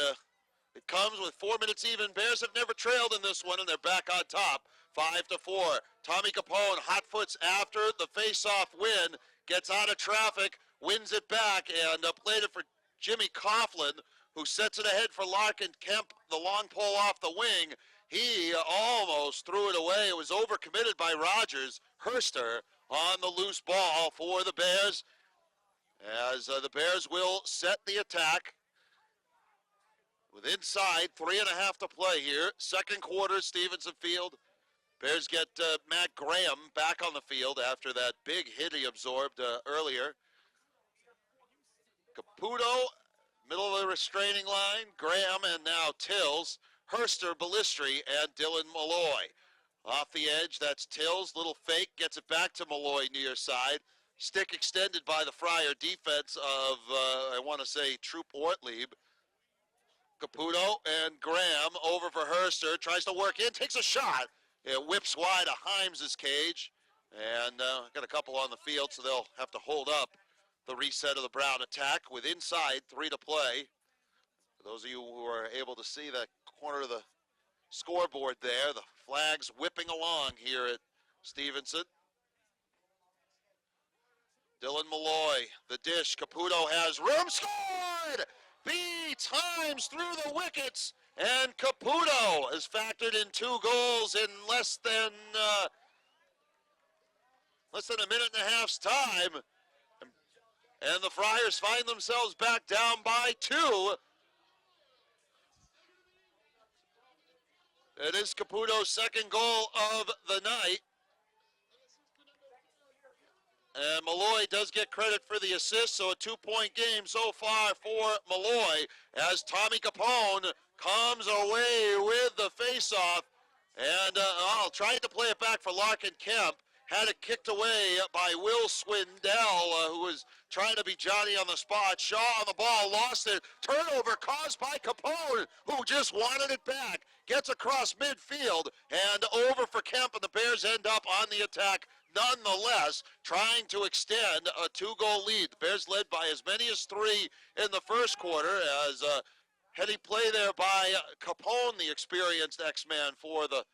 it comes with 4 minutes even. Bears have never trailed in this one, and they're back on top. 5-4. Tommy Capone hot foots after the face-off win. Gets out of traffic, wins it back, and played it for Jimmy Coughlin, who sets it ahead for Larkin Kemp, the long pole off the wing. He almost threw it away. It was overcommitted by Rogers. Herster on the loose ball for the Bears, as the Bears will set the attack. With inside 3.5 to play here. Second quarter, Stevenson Field. Bears get Matt Graham back on the field after that big hit he absorbed earlier. Caputo, middle of the restraining line. Graham and now Tills. Herster, Ballistri, and Dylan Malloy. Off the edge, that's Tills. Little fake, gets it back to Malloy near side. Stick extended by the Friar defense of, I want to say, Troop Ortlieb. Caputo and Graham over for Herster. Tries to work in, takes a shot. It whips wide of Himes' cage. And got a couple on the field, so they'll have to hold up the reset of the Brown attack with inside 3 to play. For those of you who are able to see that corner of the scoreboard there, the flags whipping along here at Stevenson. Dylan Malloy, the dish. Caputo has room. Scored! Beats Himes through the wickets. And Caputo has factored in 2 goals in less than a minute and a half's time. And the Friars find themselves back down by 2. It is Caputo's second goal of the night. And Malloy does get credit for the assist, so a 2-point game so far for Malloy as Tommy Capone comes away with the face-off. And tried to play it back for Larkin Kemp. Had it kicked away by Will Swindell, who was trying to be Johnny on the spot. Shaw on the ball, lost it. Turnover caused by Capone, who just wanted it back. Gets across midfield and over for Kemp, and the Bears end up on the attack nonetheless trying to extend a 2-goal lead. The Bears led by as many as 3 in the first quarter as heady play there by Capone, the experienced X-Man for the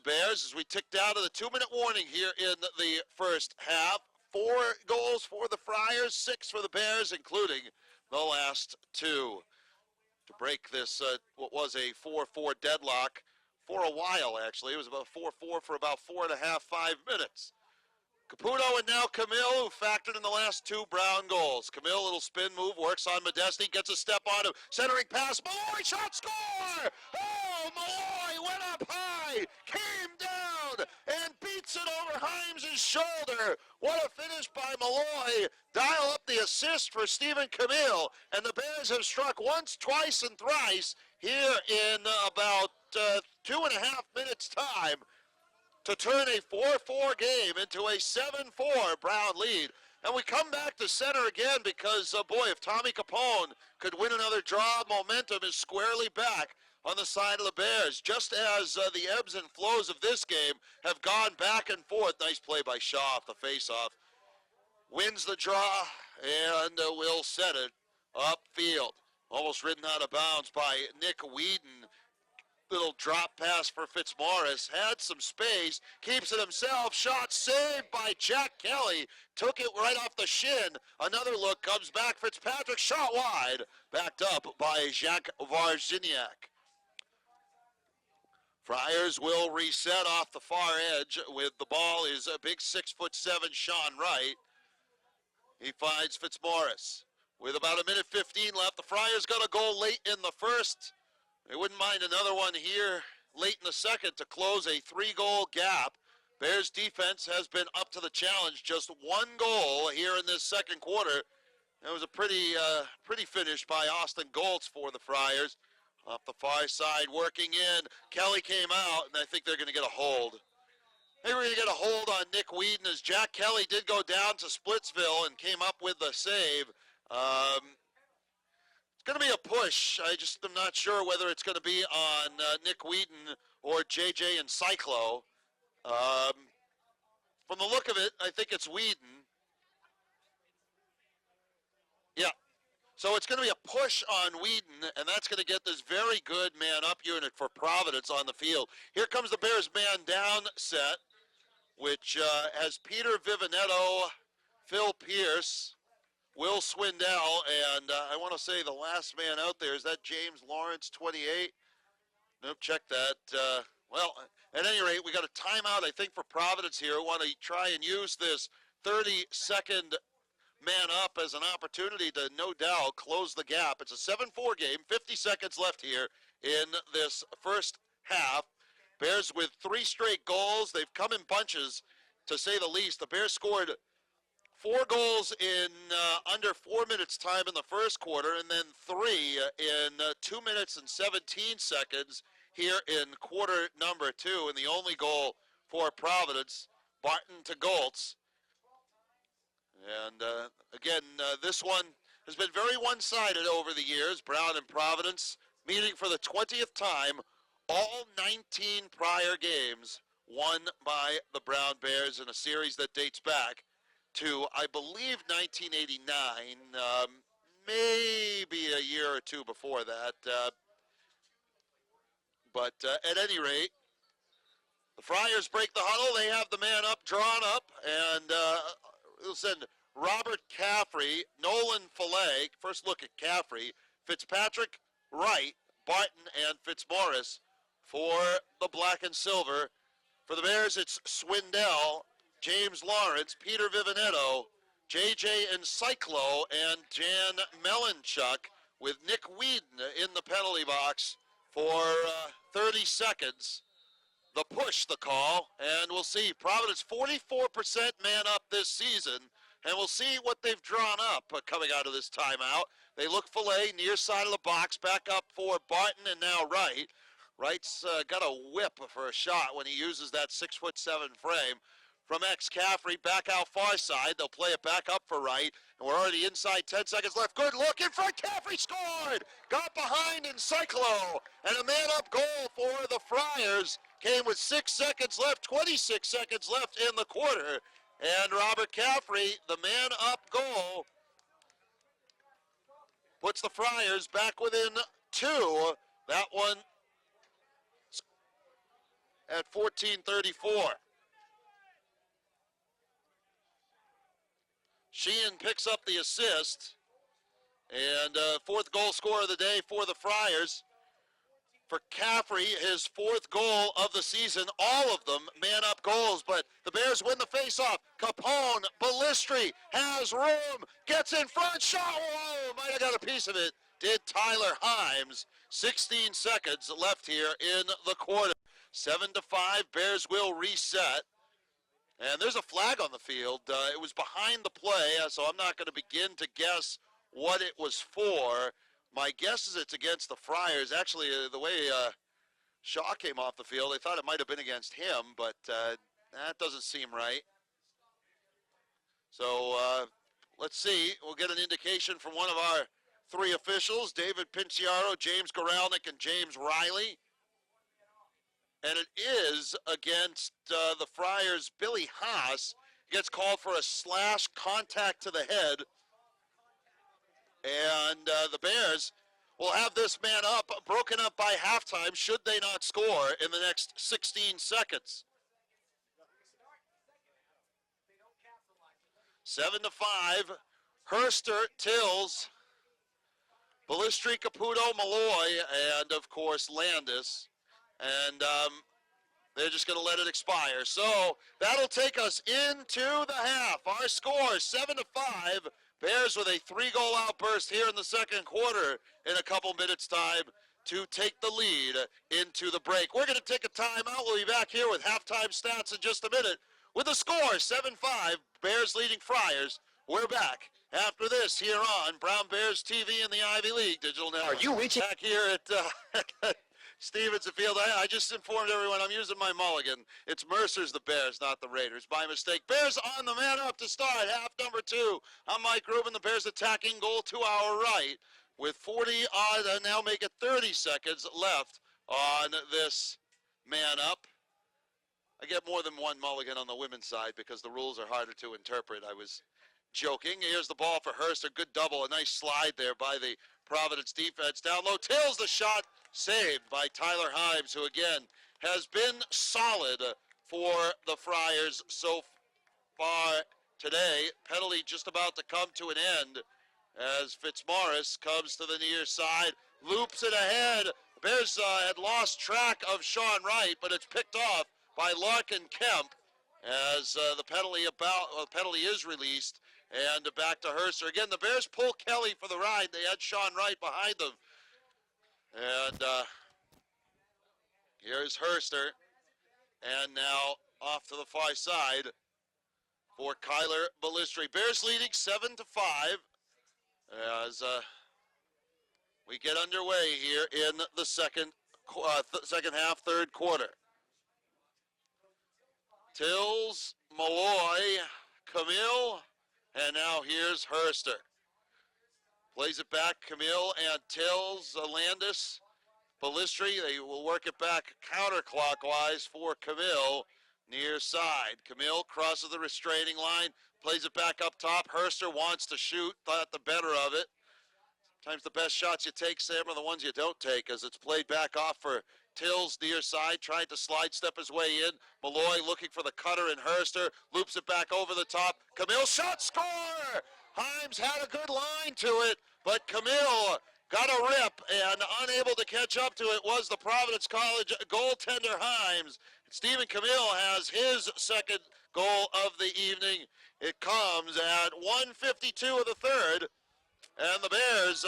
Bears, as we tick down to the 2-minute warning here in the first half. 4 goals for the Friars, 6 for the Bears, including the last 2. To break this, what was a 4-4 deadlock for a while, actually. It was about 4-4 for about 4.5, 5 minutes. Caputo and now Camille, who factored in the last 2 Brown goals. Camille, little spin move, works on Modesti, gets a step on him. Centering pass, Malloy, shot, score! Oh, Malloy went up high, came down, and beats it over Himes' shoulder. What a finish by Malloy. Dial up the assist for Stephen Camille, and the Bears have struck once, twice, and thrice here in about 2.5 minutes' time to turn a 4-4 game into a 7-4 Brown lead. And we come back to center again because, boy, if Tommy Capone could win another draw, momentum is squarely back on the side of the Bears, just as the ebbs and flows of this game have gone back and forth. Nice play by Shaw off the faceoff. Wins the draw and will set it upfield. Almost ridden out of bounds by Nick Whedon. Little drop pass for Fitzmaurice, had some space, keeps it himself, shot saved by Jack Kelly, took it right off the shin, another look, comes back, Fitzpatrick shot wide, backed up by Jacques Varginiak. Friars will reset off the far edge with the ball is a big 6'7" Sean Wright. He finds Fitzmaurice. With about 1:15 left, the Friars got a goal late in the first. They wouldn't mind another one here late in the second to close a 3-goal gap. Bears defense has been up to the challenge. Just 1 goal here in this second quarter. It was a pretty finish by Austin Goltz for the Friars. Off the far side, working in. Kelly came out, and I think they're going to get a hold. I think we're going to get a hold on Nick Whedon as Jack Kelly did go down to Splitsville and came up with the save. It's going to be a push. I just am not sure whether it's going to be on Nick Whedon or JJ and Cyclo. From the look of it, I think it's Whedon. Yeah. So it's going to be a push on Whedon, and that's going to get this very good man-up unit for Providence on the field. Here comes the Bears man-down set, which has Peter Vivinetto, Phil Pierce, Will Swindell, and I want to say the last man out there, is that James Lawrence, 28? Nope, check that. Well, at any rate, we got a timeout, I think, for Providence here. We want to try and use this 30-second man up as an opportunity to, no doubt, close the gap. It's a 7-4 game, 50 seconds left here in this first half. Bears with 3 straight goals. They've come in bunches, to say the least. The Bears scored 4 goals in under 4 minutes time in the first quarter, and then 3 in 2 minutes and 17 seconds here in quarter number 2. And the only goal for Providence, Barton to Goltz. And again, this one has been very one-sided over the years. Brown and Providence meeting for the 20th time. All 19 prior games won by the Brown Bears in a series that dates back to, I believe, 1989, maybe a year or 2 before that. But at any rate, the Friars break the huddle. They have the man up, drawn up, and we'll send Robert Caffrey, Nolan Fillet, first look at Caffrey, Fitzpatrick, Wright, Barton, and Fitzmaurice for the black and silver. For the Bears, it's Swindell, James Lawrence, Peter Vivinetto, JJ and Cyclo, and Jan Melanchuk, with Nick Whedon in the penalty box for 30 seconds. The push, the call, and we'll see. Providence 44% man up this season, and we'll see what they've drawn up coming out of this timeout. They look Fillet near side of the box, back up for Barton and now Wright. Wright's got a whip for a shot when he uses that 6'7" frame. from Caffrey, back out far side. They'll play it back up for Wright, and we're already inside 10 seconds left. Good look in front. Caffrey scored. Got behind in Cyclo, and a man-up goal for the Friars came with 6 seconds left, 26 seconds left in the quarter, and Robert Caffrey, the man-up goal, puts the Friars back within 2. That one at 14:34. Sheehan picks up the assist, and fourth goal scorer of the day for the Friars. For Caffrey, his 4th goal of the season, all of them man-up goals, but the Bears win the face-off. Capone, Ballistri has room, gets in front, shot, whoa, might have got a piece of it. Did Tyler Himes. 16 seconds left here in the quarter. 7-5, Bears will reset. And there's a flag on the field. It was behind the play, so I'm not going to begin to guess what it was for. My guess is it's against the Friars. Actually, the way Shaw came off the field, I thought it might have been against him, but that doesn't seem right. So let's see. We'll get an indication from one of our 3 officials, David Pinciaro, James Goralnik, and James Riley. And it is against the Friars. Billy Haas gets called for a slash contact to the head. And the Bears will have this man up, broken up by halftime, should they not score in the next 16 seconds. 7-5, Herster, Tills, Ballistri, Caputo, Malloy, and of course Landis. And they're just going to let it expire. So that'll take us into the half. Our score, 7-5. Bears with a 3-goal outburst here in the second quarter in a couple minutes' time to take the lead into the break. We're going to take a timeout. We'll be back here with halftime stats in just a minute. With the score, 7-5, Bears leading Friars. We're back after this here on Brown Bears TV and the Ivy League Digital Network. Are you reaching? Back here at Stevenson Field. I just informed everyone I'm using my mulligan. It's Mercer's the Bears, not the Raiders. By mistake. Bears on the man up to start. Half number 2. I'm Mike Rubin. The Bears attacking goal to our right with 40 odd, now make it 30 seconds left on this man up. I get more than one mulligan on the women's side because the rules are harder to interpret. I was joking. Here's the ball for Hurst. A good double. A nice slide there by the Providence defense. Down low. Tills the shot. Saved by Tyler Himes, who again has been solid for the Friars so far today. Penalty just about to come to an end as Fitzmaurice comes to the near side, loops it ahead. Bears had lost track of Sean Wright, but it's picked off by Larkin Kemp as the penalty is released, and back to Herster. Again, the Bears pull Kelly for the ride. They had Sean Wright behind them. And here's Herster. And now off to the far side for Kyler Ballistri. Bears leading 7-5 as we get underway here in the second half, third quarter. Tills, Malloy, Camille, and now here's Herster. Plays it back, Camille and Tills, Landis, Ballistri. They will work it back counterclockwise for Camille, near side. Camille crosses the restraining line, plays it back up top. Herster wants to shoot, thought the better of it. Sometimes the best shots you take, Sam, are the ones you don't take, as it's played back off for Tills near side, tried to slide step his way in. Malloy looking for the cutter in Herster, loops it back over the top. Camille shot, score! Himes had a good line to it, but Camille got a rip, and unable to catch up to it was the Providence College goaltender Himes. Stephen Camille has his second goal of the evening. It comes at 1:52 of the third, and the Bears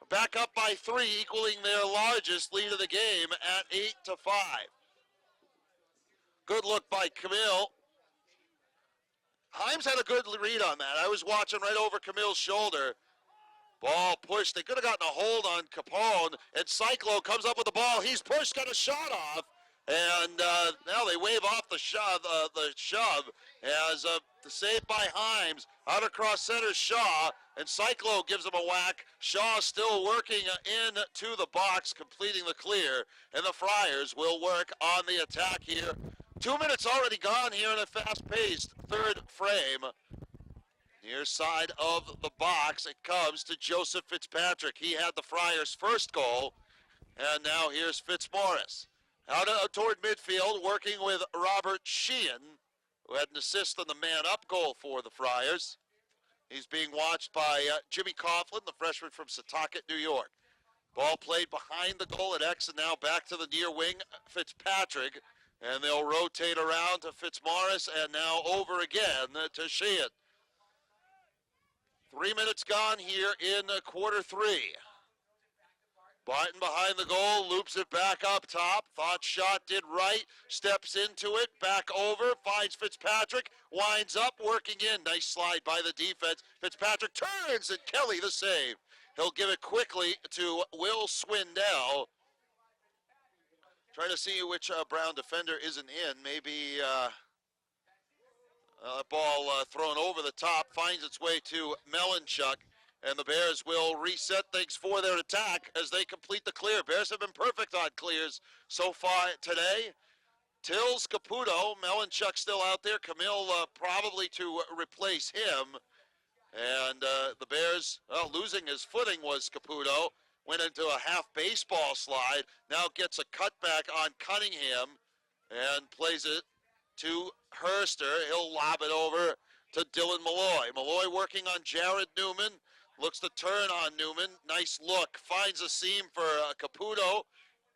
back up by 3, equaling their largest lead of the game at 8-5. Good look by Camille. Himes had a good read on that. I was watching right over Camille's shoulder. Ball pushed. They could have gotten a hold on Capone, and Cyclo comes up with the ball. He's pushed, got a shot off, And now they wave off the shove as the save by Himes. Out across center, Shaw, and Cyclo gives him a whack. Shaw still working into the box, completing the clear, and the Friars will work on the attack here. 2 minutes already gone here in a fast-paced third frame. Near side of the box, it comes to Joseph Fitzpatrick. He had the Friars' first goal, and now here's Fitzmaurice. Out toward midfield, working with Robert Sheehan, who had an assist on the man-up goal for the Friars. He's being watched by Jimmy Coughlin, the freshman from Setauket, New York. Ball played behind the goal at X, and now back to the near wing, Fitzpatrick. And they'll rotate around to Fitzmaurice, and now over again to Sheehan. 3 minutes gone here in quarter three. Barton behind the goal, loops it back up top. Thought shot did right, steps into it, back over, finds Fitzpatrick, winds up, working in. Nice slide by the defense. Fitzpatrick turns, and Kelly the save. He'll give it quickly to Will Swindell. Trying to see which Brown defender isn't in. Maybe a ball thrown over the top, finds its way to Melanchuk, and the Bears will reset things for their attack as they complete the clear. Bears have been perfect on clears so far today. Tills, Caputo, Melanchuk still out there. Camille probably to replace him. And the Bears, well, losing his footing was Caputo. Went into a half baseball slide. Now gets a cutback on Cunningham and plays it to Herster. He'll lob it over to Dylan Malloy. Malloy working on Jared Newman. Looks to turn on Newman. Nice look. Finds a seam for Caputo.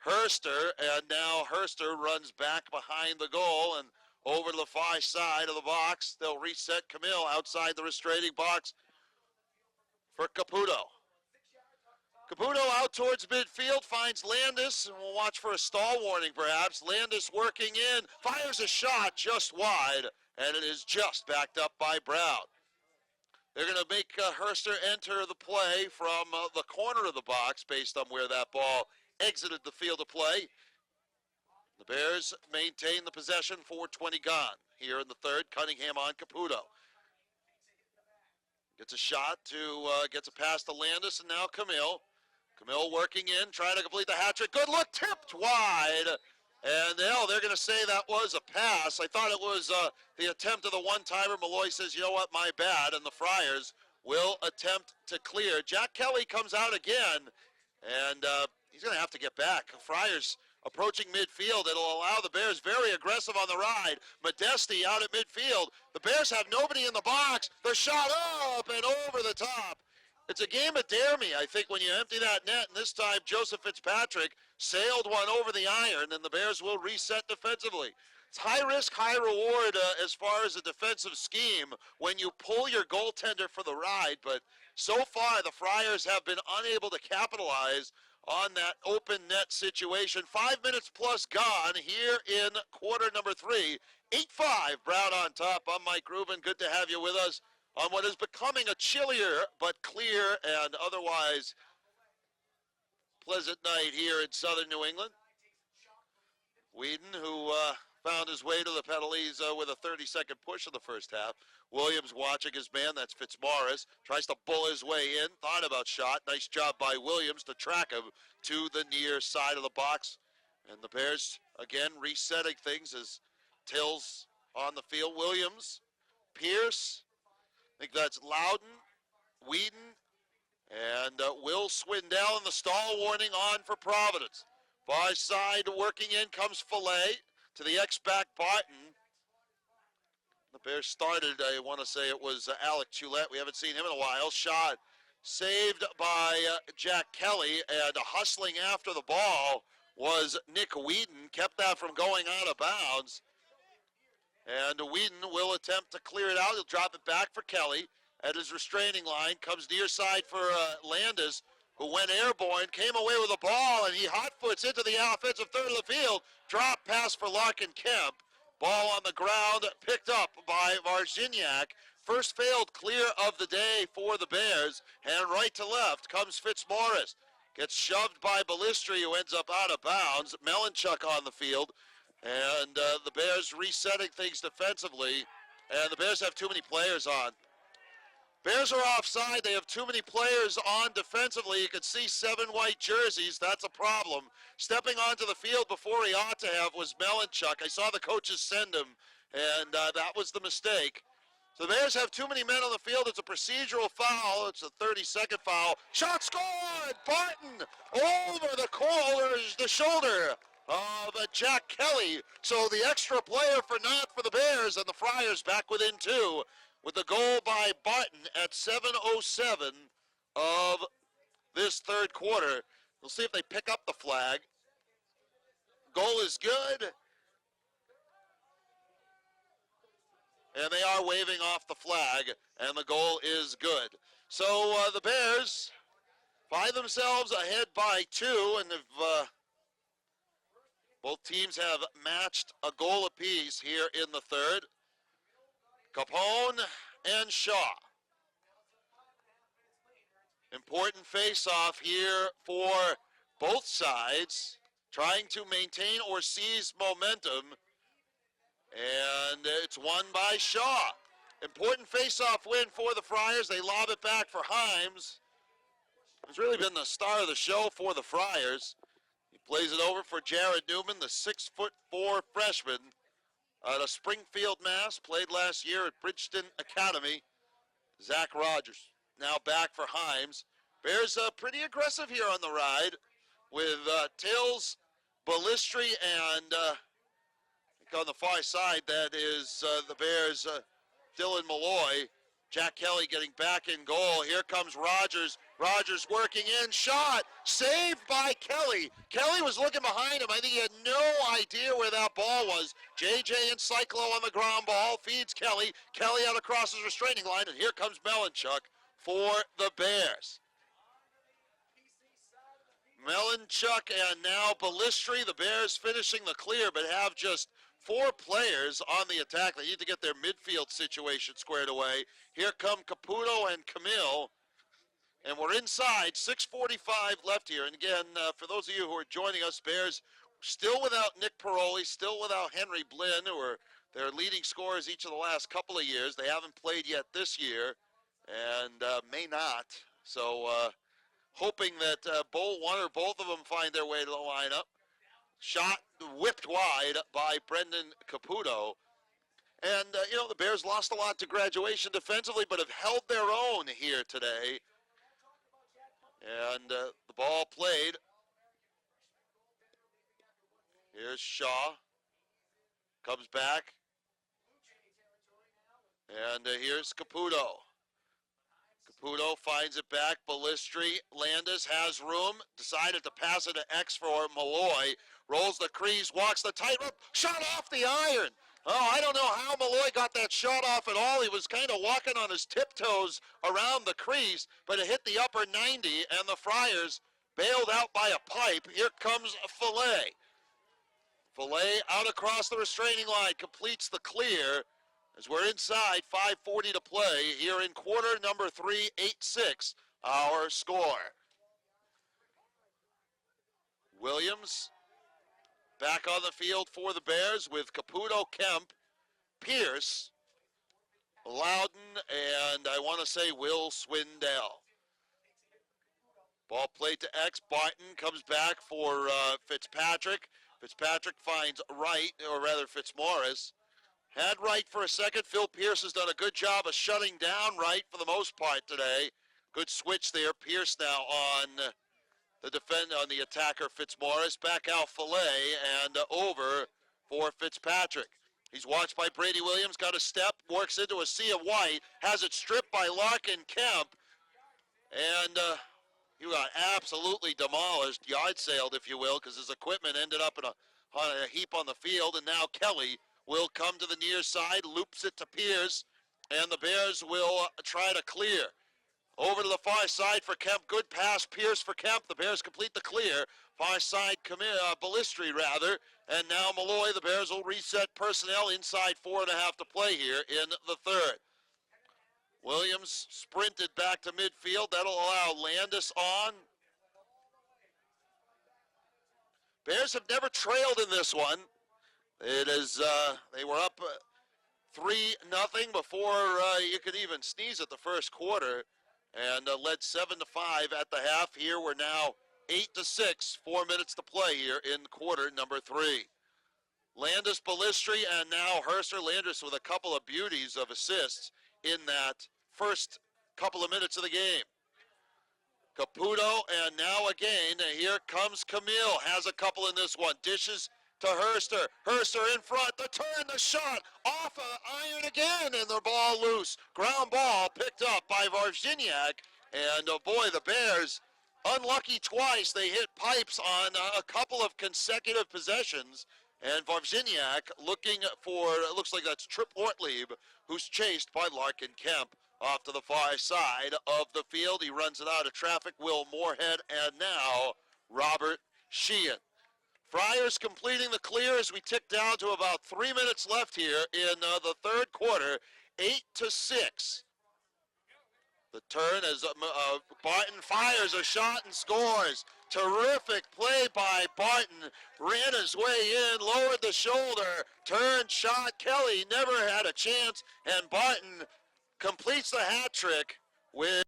Herster, and now Herster runs back behind the goal and over to the far side of the box. They'll reset Camille outside the restraining box for Caputo. Caputo out towards midfield, finds Landis, and we'll watch for a stall warning perhaps. Landis working in, fires a shot just wide, and it is just backed up by Brown. They're going to make Herster enter the play from the corner of the box based on where that ball exited the field of play. The Bears maintain the possession, 4:20 gone here in the third. Cunningham on Caputo. Gets a shot to, gets a pass to Landis, and now Camille. Camille working in, trying to complete the hat trick. Good look, tipped wide. And they're going to say that was a pass. I thought it was the attempt of the one-timer. Malloy says, you know what, my bad. And the Friars will attempt to clear. Jack Kelly comes out again, and he's going to have to get back. Friars approaching midfield. It'll allow the Bears very aggressive on the ride. Modesti out at midfield. The Bears have nobody in the box. They're shot up and over the top. It's a game of dare me, I think, when you empty that net, and this time Joseph Fitzpatrick sailed one over the iron, and the Bears will reset defensively. It's high risk, high reward as far as a defensive scheme when you pull your goaltender for the ride, but so far the Friars have been unable to capitalize on that open net situation. 5 minutes plus gone here in quarter number three. 8-5, Brown on top. I'm Mike Rubin. Good to have you with us on what is becoming a chillier but clear and otherwise pleasant night here in southern New England. Whedon, who found his way to the penalties with a 30-second push in the first half. Williams watching his man, that's Fitzmaurice, tries to bull his way in, thought about shot. Nice job by Williams to track him to the near side of the box. And the Bears, again, resetting things as Tills on the field. Williams, Pierce, I think that's Loudon, Whedon, and Will Swindell, and the stall warning on for Providence. Far side working in comes Fillet to the X-back Barton. The Bears started, I want to say it was Alec Choulette. We haven't seen him in a while. Shot saved by Jack Kelly, and hustling after the ball was Nick Whedon. Kept that from going out of bounds. And Whedon will attempt to clear it out. He'll drop it back for Kelly at his restraining line. Comes near side for Landis, who went airborne, came away with the ball, and he hot-foots into the offensive third of the field. Drop pass for Larkin Kemp. Ball on the ground, picked up by Varginiak. First failed clear of the day for the Bears. And right to left comes Fitzmaurice. Gets shoved by Ballistri, who ends up out of bounds. Melanchuk on the field. And the Bears resetting things defensively. And the Bears have too many players on. Bears are offside. They have too many players on defensively. You can see 7 white jerseys. That's a problem. Stepping onto the field before he ought to have was Melanchuk. I saw the coaches send him, and that was the mistake. So the Bears have too many men on the field. It's a procedural foul. It's a 30-second foul. Shot scored! Barton over the shoulder of Jack Kelly. So the extra player for not for the Bears, and the Friars back within 2 with the goal by Barton at 7:07 of this third quarter. We'll see if they pick up the flag. Goal is good. And they are waving off the flag, and the goal is good. So the Bears find themselves ahead by 2, and if both teams have matched a goal apiece here in the third. Capone and Shaw. Important face-off here for both sides, trying to maintain or seize momentum. And it's won by Shaw. Important face-off win for the Friars. They lob it back for Himes. It's really been the star of the show for the Friars. He plays it over for Jared Newman, the 6'4" freshman out of Springfield, Mass. Played last year at Bridgeton Academy. Zach Rogers now back for Himes. Bears pretty aggressive here on the ride with Tills, Ballistri, and on the far side, that is the Bears' Dylan Malloy. Jack Kelly getting back in goal. Here comes Rogers. Rogers working in. Shot. Saved by Kelly. Kelly was looking behind him. I think he had no idea where that ball was. JJ and Cyclo on the ground ball. Feeds Kelly. Kelly out across his restraining line. And here comes Melanchuk for the Bears. Melanchuk and now Ballistri. The Bears finishing the clear, but have just 4 players on the attack. They need to get their midfield situation squared away. Here come Caputo and Camille. And we're inside, 6:45 left here. And again, for those of you who are joining us, Bears still without Nick Paroli, still without Henry Blinn, who are their leading scorers each of the last couple of years. They haven't played yet this year and may not. So hoping that one or both of them find their way to the lineup. Shot whipped wide by Brendan Caputo. And, the Bears lost a lot to graduation defensively, but have held their own here today. And the ball played. Here's Shaw. Comes back. And here's Caputo. Caputo finds it back. Ballistri. Landis has room. Decided to pass it to X for Malloy. Rolls the crease. Walks the tightrope. Shot off the iron. Oh, I don't know how Malloy got that shot off at all. He was kind of walking on his tiptoes around the crease, but it hit the upper 90, and the Friars bailed out by a pipe. Here comes Fillet. Fillet out across the restraining line, completes the clear as we're inside, 5:40 to play here in quarter number 3, 8-6, our score. Williams back on the field for the Bears with Caputo, Kemp, Pierce, Loudon, and I want to say Will Swindell. Ball played to X. Barton comes back for Fitzpatrick. Fitzpatrick finds Wright, or rather Fitzmaurice. Had Wright for a second. Phil Pierce has done a good job of shutting down Wright for the most part today. Good switch there. Pierce now on on the attacker Fitzmaurice. Back out Fillet and over for Fitzpatrick. He's watched by Brady Williams. Got a step. Works into a sea of white. Has it stripped by Larkin Kemp. And he got absolutely demolished. Yard sailed, if you will, because his equipment ended up on a heap on the field. And now Kelly will come to the near side. Loops it to Pierce. And the Bears will try to clear. Over to the far side for Kemp. Good pass. Pierce for Kemp. The Bears complete the clear. Far side, Ballistri rather. And now Malloy. The Bears will reset personnel inside 4.5 to play here in the third. Williams sprinted back to midfield. That'll allow Landis on. Bears have never trailed in this one. It is, they were up 3-0 before you could even sneeze at the first quarter, and led 7-5 at the half. Here we're now 8-6, 4 minutes to play here in quarter number 3. Landis, Ballistri, and now Herster. Landis with a couple of beauties of assists in that first couple of minutes of the game. Caputo, and now again, here comes Camille. Has a couple in this one. Dishes to Herster. Herster in front. The turn, the shot. Off of iron again, and the ball loose. Ground ball picked up by Varginiak. And, oh boy, the Bears, unlucky twice. They hit pipes on a couple of consecutive possessions. And Varginiak looking for, it looks like that's Trip Ortlieb, who's chased by Larkin Kemp. Off to the far side of the field. He runs it out of traffic. Will Moorhead, and now Robert Sheehan. Friars completing the clear as we tick down to about 3 minutes left here in the third quarter. 8-6. The turn as Barton fires a shot and scores. Terrific play by Barton. Ran his way in, lowered the shoulder, turned shot. Kelly never had a chance, and Barton completes the hat trick with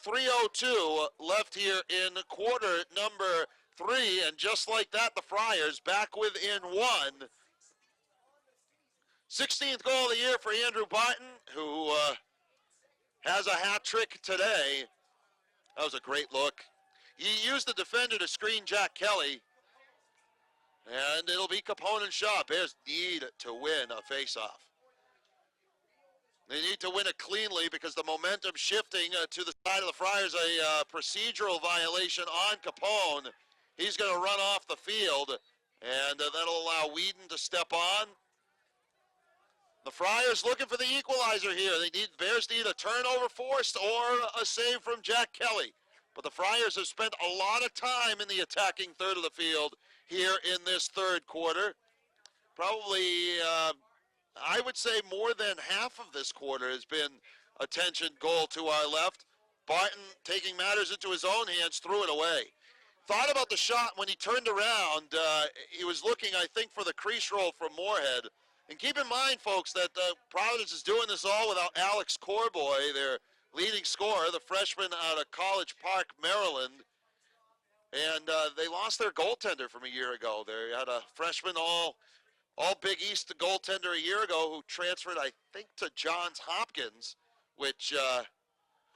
3:02 left here in quarter number 3, and just like that, the Friars back within 1. 16th goal of the year for Andrew Barton, who has a hat trick today. That was a great look. He used the defender to screen Jack Kelly, and it'll be Capone and Shaw. Bears need to win a faceoff. They need to win it cleanly because the momentum shifting to the side of the Friars. A procedural violation on Capone. He's going to run off the field, and that'll allow Whedon to step on. The Friars looking for the equalizer here. Bears need a turnover forced or a save from Jack Kelly. But the Friars have spent a lot of time in the attacking third of the field here in this third quarter. Probably I would say more than half of this quarter has been attention goal to our left. Barton, taking matters into his own hands, threw it away. Thought about the shot when he turned around. He was looking, I think, for the crease roll from Moorhead. And keep in mind, folks, that Providence is doing this all without Alex Corboy, their leading scorer, the freshman out of College Park, Maryland. And they lost their goaltender from a year ago. They had a freshman all Big East goaltender a year ago who transferred, I think, to Johns Hopkins, which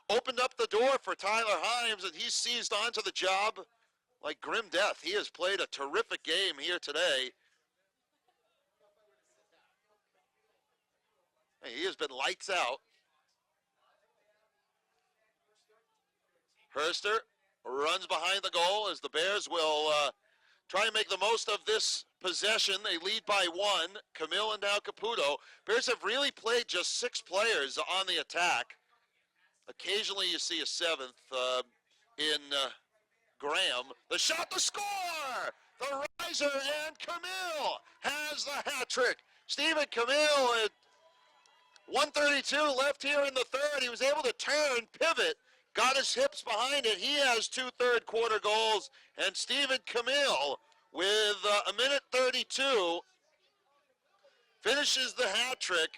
opened up the door for Tyler Himes, and he seized onto the job like grim death. He has played a terrific game here today. He has been lights out. Herster runs behind the goal as the Bears will try and make the most of this possession. They lead by 1. Camille and now Caputo. Bears have really played just 6 players on the attack. Occasionally you see a 7th in Graham. The shot to score! The riser, and Camille has the hat trick. Stephen Camille at 1:32 left here in the third. He was able to turn, pivot, got his hips behind it. He has 2 third quarter goals. And Stephen Camille, with 1:32, finishes the hat trick.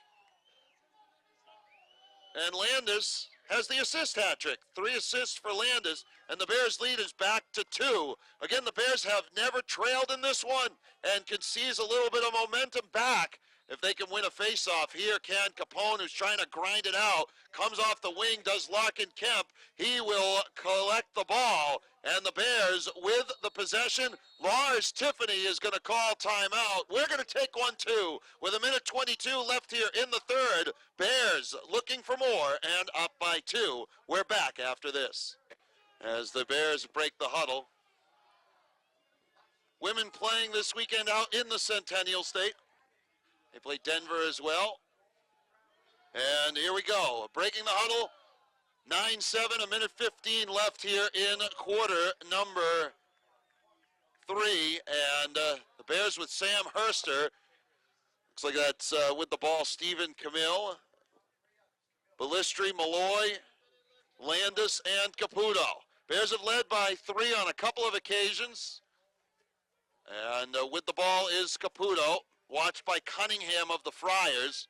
And Landis has the assist hat trick. 3 assists for Landis, and the Bears' lead is back to 2. Again, the Bears have never trailed in this one and can seize a little bit of momentum back if they can win a faceoff. Here, Can Capone, who's trying to grind it out, comes off the wing, does Larkin Kemp. He will collect the ball, and the Bears with the possession. Lars Tiffany is going to call timeout. We're going to take one too. With 1:22 left here in the third, Bears looking for more and up by 2. We're back after this as the Bears break the huddle. Women playing this weekend out in the Centennial State. They play Denver as well. And here we go. Breaking the huddle. 9-7, 1:15 left here in quarter number 3. And the Bears with Sam Herster. Looks like that's with the ball, Stephen Camille, Ballistri, Malloy, Landis, and Caputo. Bears have led by 3 on a couple of occasions. And with the ball is Caputo. watched by Cunningham of the Friars.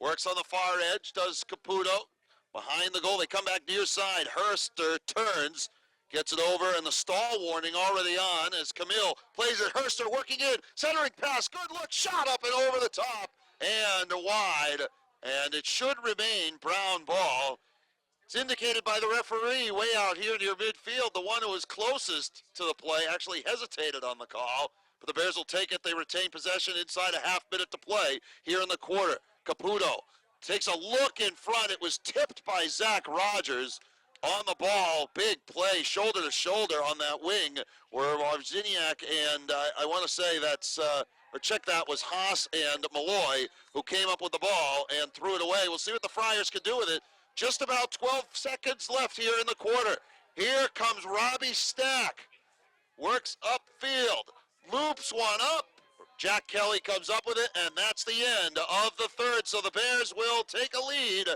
Works on the far edge, does Caputo. Behind the goal, they come back near side. Herster turns, gets it over, and the stall warning already on as Camille plays it. Herster working in, centering pass, good look, shot up and over the top, and wide. And it should remain Brown ball. It's indicated by the referee way out here near midfield. The one who was closest to the play actually hesitated on the call, but the Bears will take it. They retain possession inside a half minute to play here in the quarter. Caputo takes a look in front. It was tipped by Zach Rogers on the ball. Big play, shoulder to shoulder on that wing where Wawrzyniak and I want to say that's, or check that, was Haas and Malloy who came up with the ball and threw it away. We'll see what the Friars can do with it. Just about 12 seconds left here in the quarter. Here comes Robbie Stack. Works upfield. Loops one up. Jack Kelly comes up with it, and that's the end of the third. So the Bears will take a lead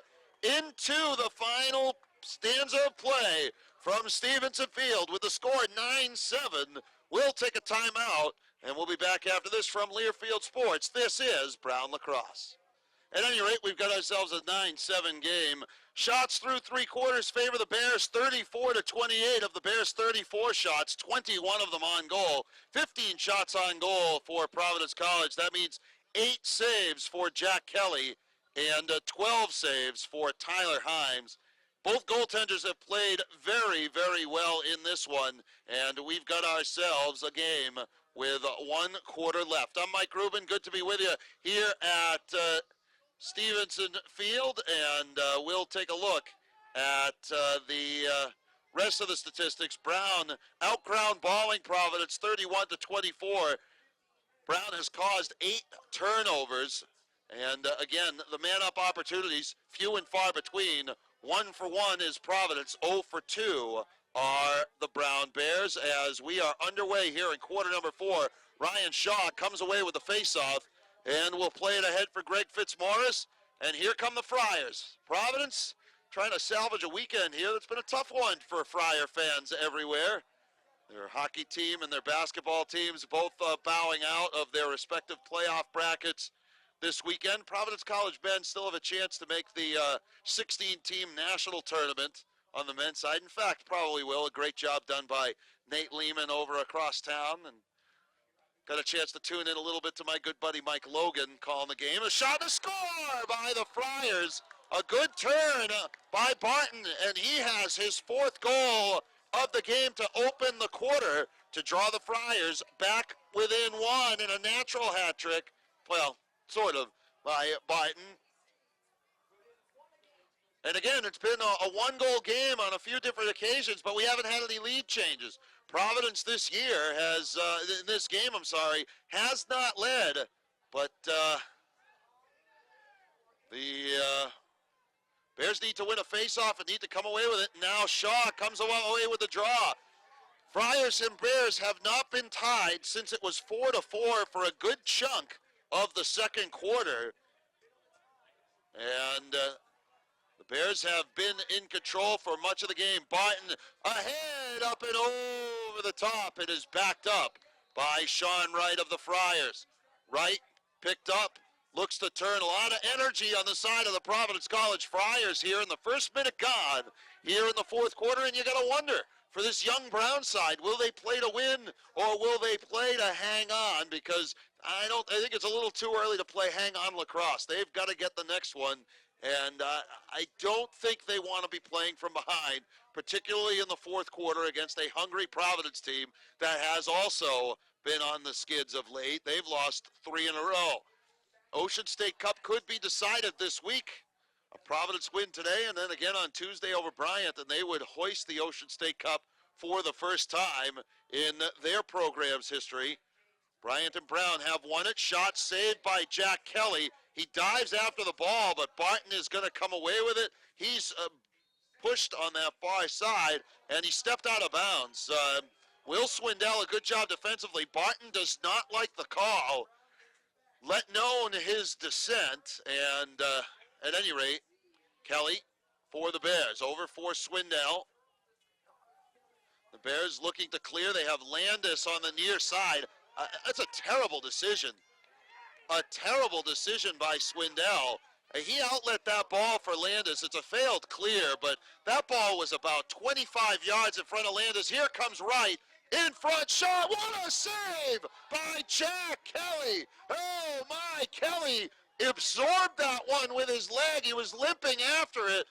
into the final stanza of play from Stevenson Field with the score 9-7. We'll take a timeout, and we'll be back after this from Learfield Sports. This is Brown Lacrosse. At any rate, we've got ourselves a 9-7 game. Shots through three quarters favor the Bears, 34-28 of the Bears' 34 shots, 21 of them on goal, 15 shots on goal for Providence College. That means 8 saves for Jack Kelly and 12 saves for Tyler Himes. Both goaltenders have played very, very well in this one, and we've got ourselves a game with 1 quarter left. I'm Mike Rubin. Good to be with you here at Stevenson Field, and we'll take a look at the rest of the statistics. Brown outground balling Providence 31-24. Brown has caused 8 turnovers, and again, the man-up opportunities, few and far between. 1 for 1 is Providence, 0 for 2 are the Brown Bears. As we are underway here in quarter number 4, Ryan Shaw comes away with the face-off, and we'll play it ahead for Greg Fitzmaurice. And here come the Friars. Providence trying to salvage a weekend here. That's been a tough one for Friar fans everywhere. Their hockey team and their basketball teams both bowing out of their respective playoff brackets this weekend. Providence College men still have a chance to make the 16-team national tournament on the men's side. In fact, probably will. A great job done by Nate Lehman over across town. And got a chance to tune in a little bit to my good buddy Mike Logan calling the game. A shot to score by the Friars. A good turn by Barton, and he has his 4th goal of the game to open the quarter to draw the Friars back within 1 in a natural hat trick. Well, sort of, by Barton. And again, it's been a 1-goal game on a few different occasions, but we haven't had any lead changes. Providence this year has, in this game, has not led, but the Bears need to win a face-off and need to come away with it. Now Shaw comes away with the draw. Friars and Bears have not been tied since it was 4-4 for a good chunk of the second quarter. And the Bears have been in control for much of the game. Barton ahead, up and over the top. It is backed up by Sean Wright of the Friars. Wright picked up, looks to turn. A lot of energy on the side of the Providence College Friars here in the first minute gone here in the 4th quarter. And you got to wonder, for this young Brown side, will they play to win or will they play to hang on? Because I think it's a little too early to play hang on lacrosse. They've got to get the next one. And I don't think they want to be playing from behind, particularly in the 4th quarter against a hungry Providence team that has also been on the skids of late. They've lost 3 in a row. Ocean State Cup could be decided this week. A Providence win today and then again on Tuesday over Bryant, and they would hoist the Ocean State Cup for the first time in their program's history. Bryant and Brown have won it. Shot saved by Jack Kelly. He dives after the ball, but Barton is going to come away with it. He's pushed on that far side, and he stepped out of bounds. Will Swindell, a good job defensively. Barton does not like the call. Let known his dissent, and at any rate, Kelly for the Bears. Over for Swindell. The Bears looking to clear. They have Landis on the near side. That's a terrible decision. A terrible decision by Swindell. He outlet that ball for Landis. It's a failed clear, but that ball was about 25 yards in front of Landis. Here comes Wright. In front shot. What a save by Jack Kelly. Oh, my. Kelly absorbed that one with his leg. He was limping after it.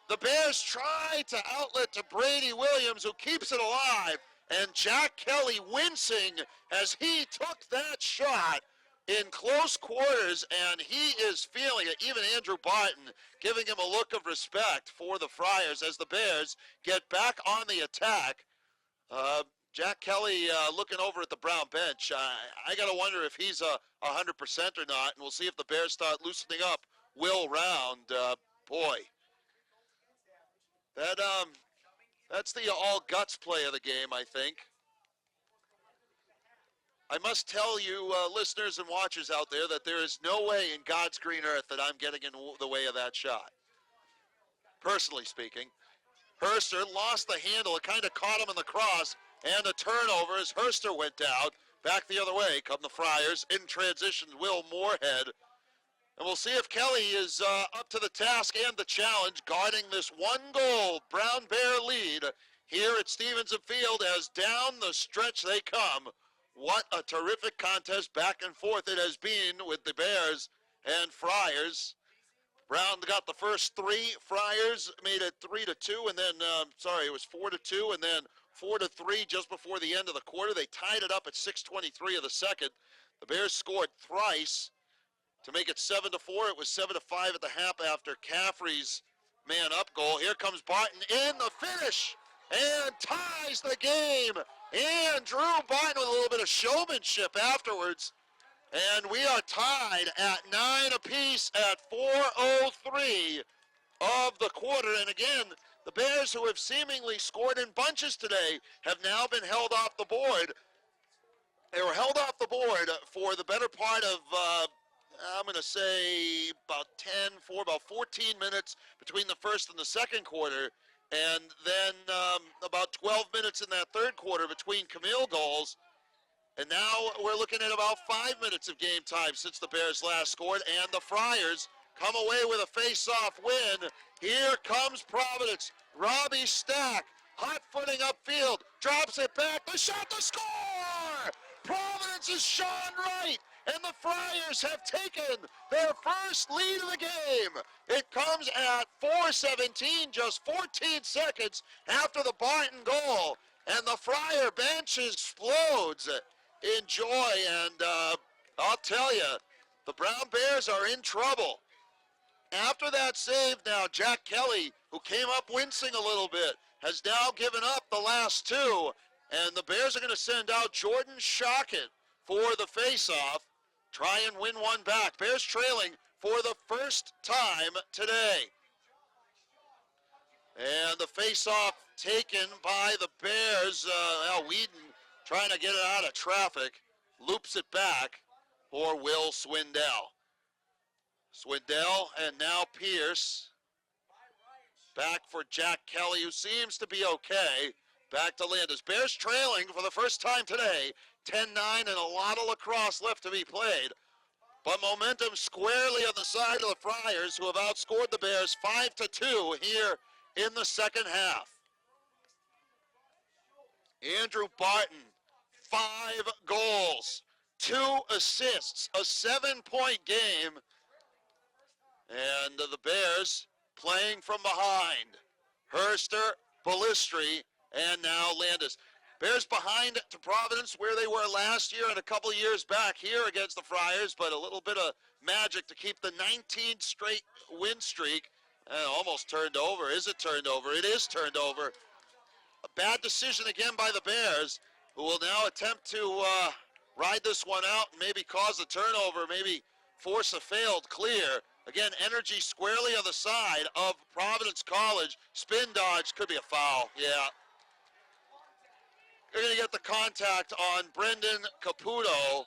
The Bears try to outlet to Brady Williams, who keeps it alive. And Jack Kelly wincing as he took that shot in close quarters, and he is feeling it. Even Andrew Barton giving him a look of respect for the Friars as the Bears get back on the attack. Jack Kelly looking over at the Brown bench. I got to wonder if he's 100% or not, and we'll see if the Bears start loosening up Will Round. Boy, that's the all-guts play of the game, I think. I must tell you, listeners and watchers out there, that there is no way in God's green earth that I'm getting in the way of that shot. Personally speaking. Herster lost the handle. It kind of caught him in the cross. And a turnover as Herster went down. Back the other way come the Friars. In transition, Will Moorhead. And we'll see if Kelly is up to the task and the challenge, guarding this one-goal Brown Bear lead here at Stevenson Field as down the stretch they come. What a terrific contest back and forth it has been with the Bears and Friars. Brown got the first three. Friars made it 3-2, and then, it was 4-2, and then 4-3 just before the end of the quarter. They tied it up at 6:23 of the second. The Bears scored thrice to make it 7-4. It was 7-5 at the half after Caffrey's man-up goal. Here comes Barton in the finish and ties the game. And Drew Barton with a little bit of showmanship afterwards. And we are tied at 9 apiece at 4:03 of the quarter. And again, the Bears, who have seemingly scored in bunches today, have now been held off the board. They were held off the board for the better part of, I'm going to say about 14 minutes between the first and the second quarter. And then about 12 minutes in that third quarter between Camille goals. And now we're looking at about 5 minutes of game time since the Bears last scored. And the Friars come away with a face-off win. Here comes Providence. Robbie Stack, hot footing upfield, drops it back. The shot, the score! Providence is Sean Wright. And the Friars have taken their first lead of the game. It comes at 4:17, just 14 seconds after the Barton goal. And the Friar bench explodes in joy. And I'll tell you, the Brown Bears are in trouble. After that save now, Jack Kelly, who came up wincing a little bit, has now given up the last two. And the Bears are going to send out Jordan Shockett for the face-off. Try and win one back. Bears trailing for the first time today. And the face-off taken by the Bears. Whedon trying to get it out of traffic. Loops it back for Will Swindell. Swindell and now Pierce. Back for Jack Kelly, who seems to be okay. Back to Landis. Bears trailing for the first time today. 10-9 and a lot of lacrosse left to be played. But momentum squarely on the side of the Friars, who have outscored the Bears 5-2 here in the second half. Andrew Barton, 5 goals, 2 assists, a 7-point game. And the Bears playing from behind. Herster, Ballistri, and now Landis. Bears behind to Providence where they were last year and a couple years back here against the Friars, but a little bit of magic to keep the 19 straight win streak. Almost turned over. Is it turned over? It is turned over. A bad decision again by the Bears, who will now attempt to ride this one out and maybe cause a turnover, maybe force a failed clear. Again, energy squarely on the side of Providence College. Spin dodge, could be a foul, yeah. You're going to get the contact on Brendan Caputo,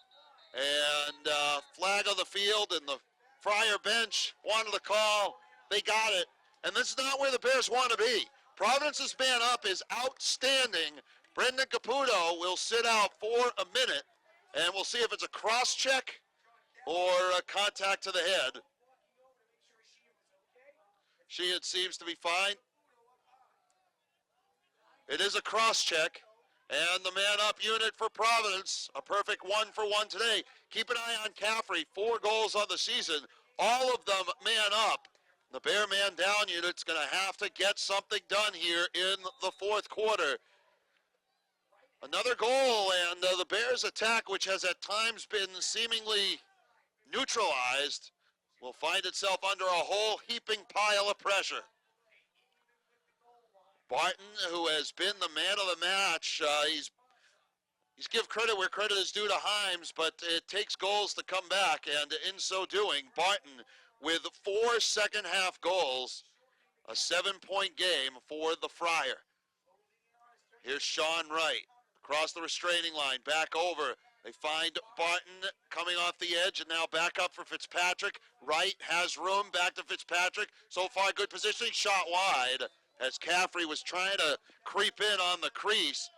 and flag on the field, and the Friar bench wanted the call. They got it, and this is not where the Bears want to be. Providence's man up is outstanding. Brendan Caputo will sit out for a minute And we'll see if it's a cross check or a contact to the head. Sheehan seems to be fine. It is a cross check. And the man-up unit for Providence, a perfect 1-for-1 today. Keep an eye on Caffrey, 4 goals on the season, all of them man-up. The Bear man-down unit's going to have to get something done here in the fourth quarter. Another goal, and the Bears' attack, which has at times been seemingly neutralized, will find itself under a whole heaping pile of pressure. Barton, who has been the man of the match, he's give credit where credit is due to Himes, but it takes goals to come back, and in so doing, Barton with 4 second-half goals, a 7-point game for the Friar. Here's Sean Wright across the restraining line, back over. They find Barton coming off the edge, and now back up for Fitzpatrick. Wright has room, back to Fitzpatrick. So far, good positioning, shot wide as Caffrey was trying to creep in on the crease.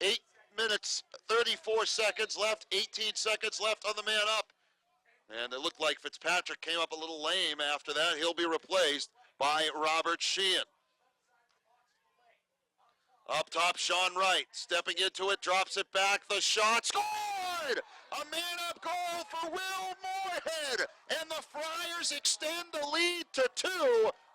8 minutes, 34 seconds left, 18 seconds left on the man up. And it looked like Fitzpatrick came up a little lame after that. He'll be replaced by Robert Sheehan. Up top, Sean Wright stepping into it, drops it back. The shot scored! A man-up goal for Will Moorhead, and the Friars extend the lead to 2.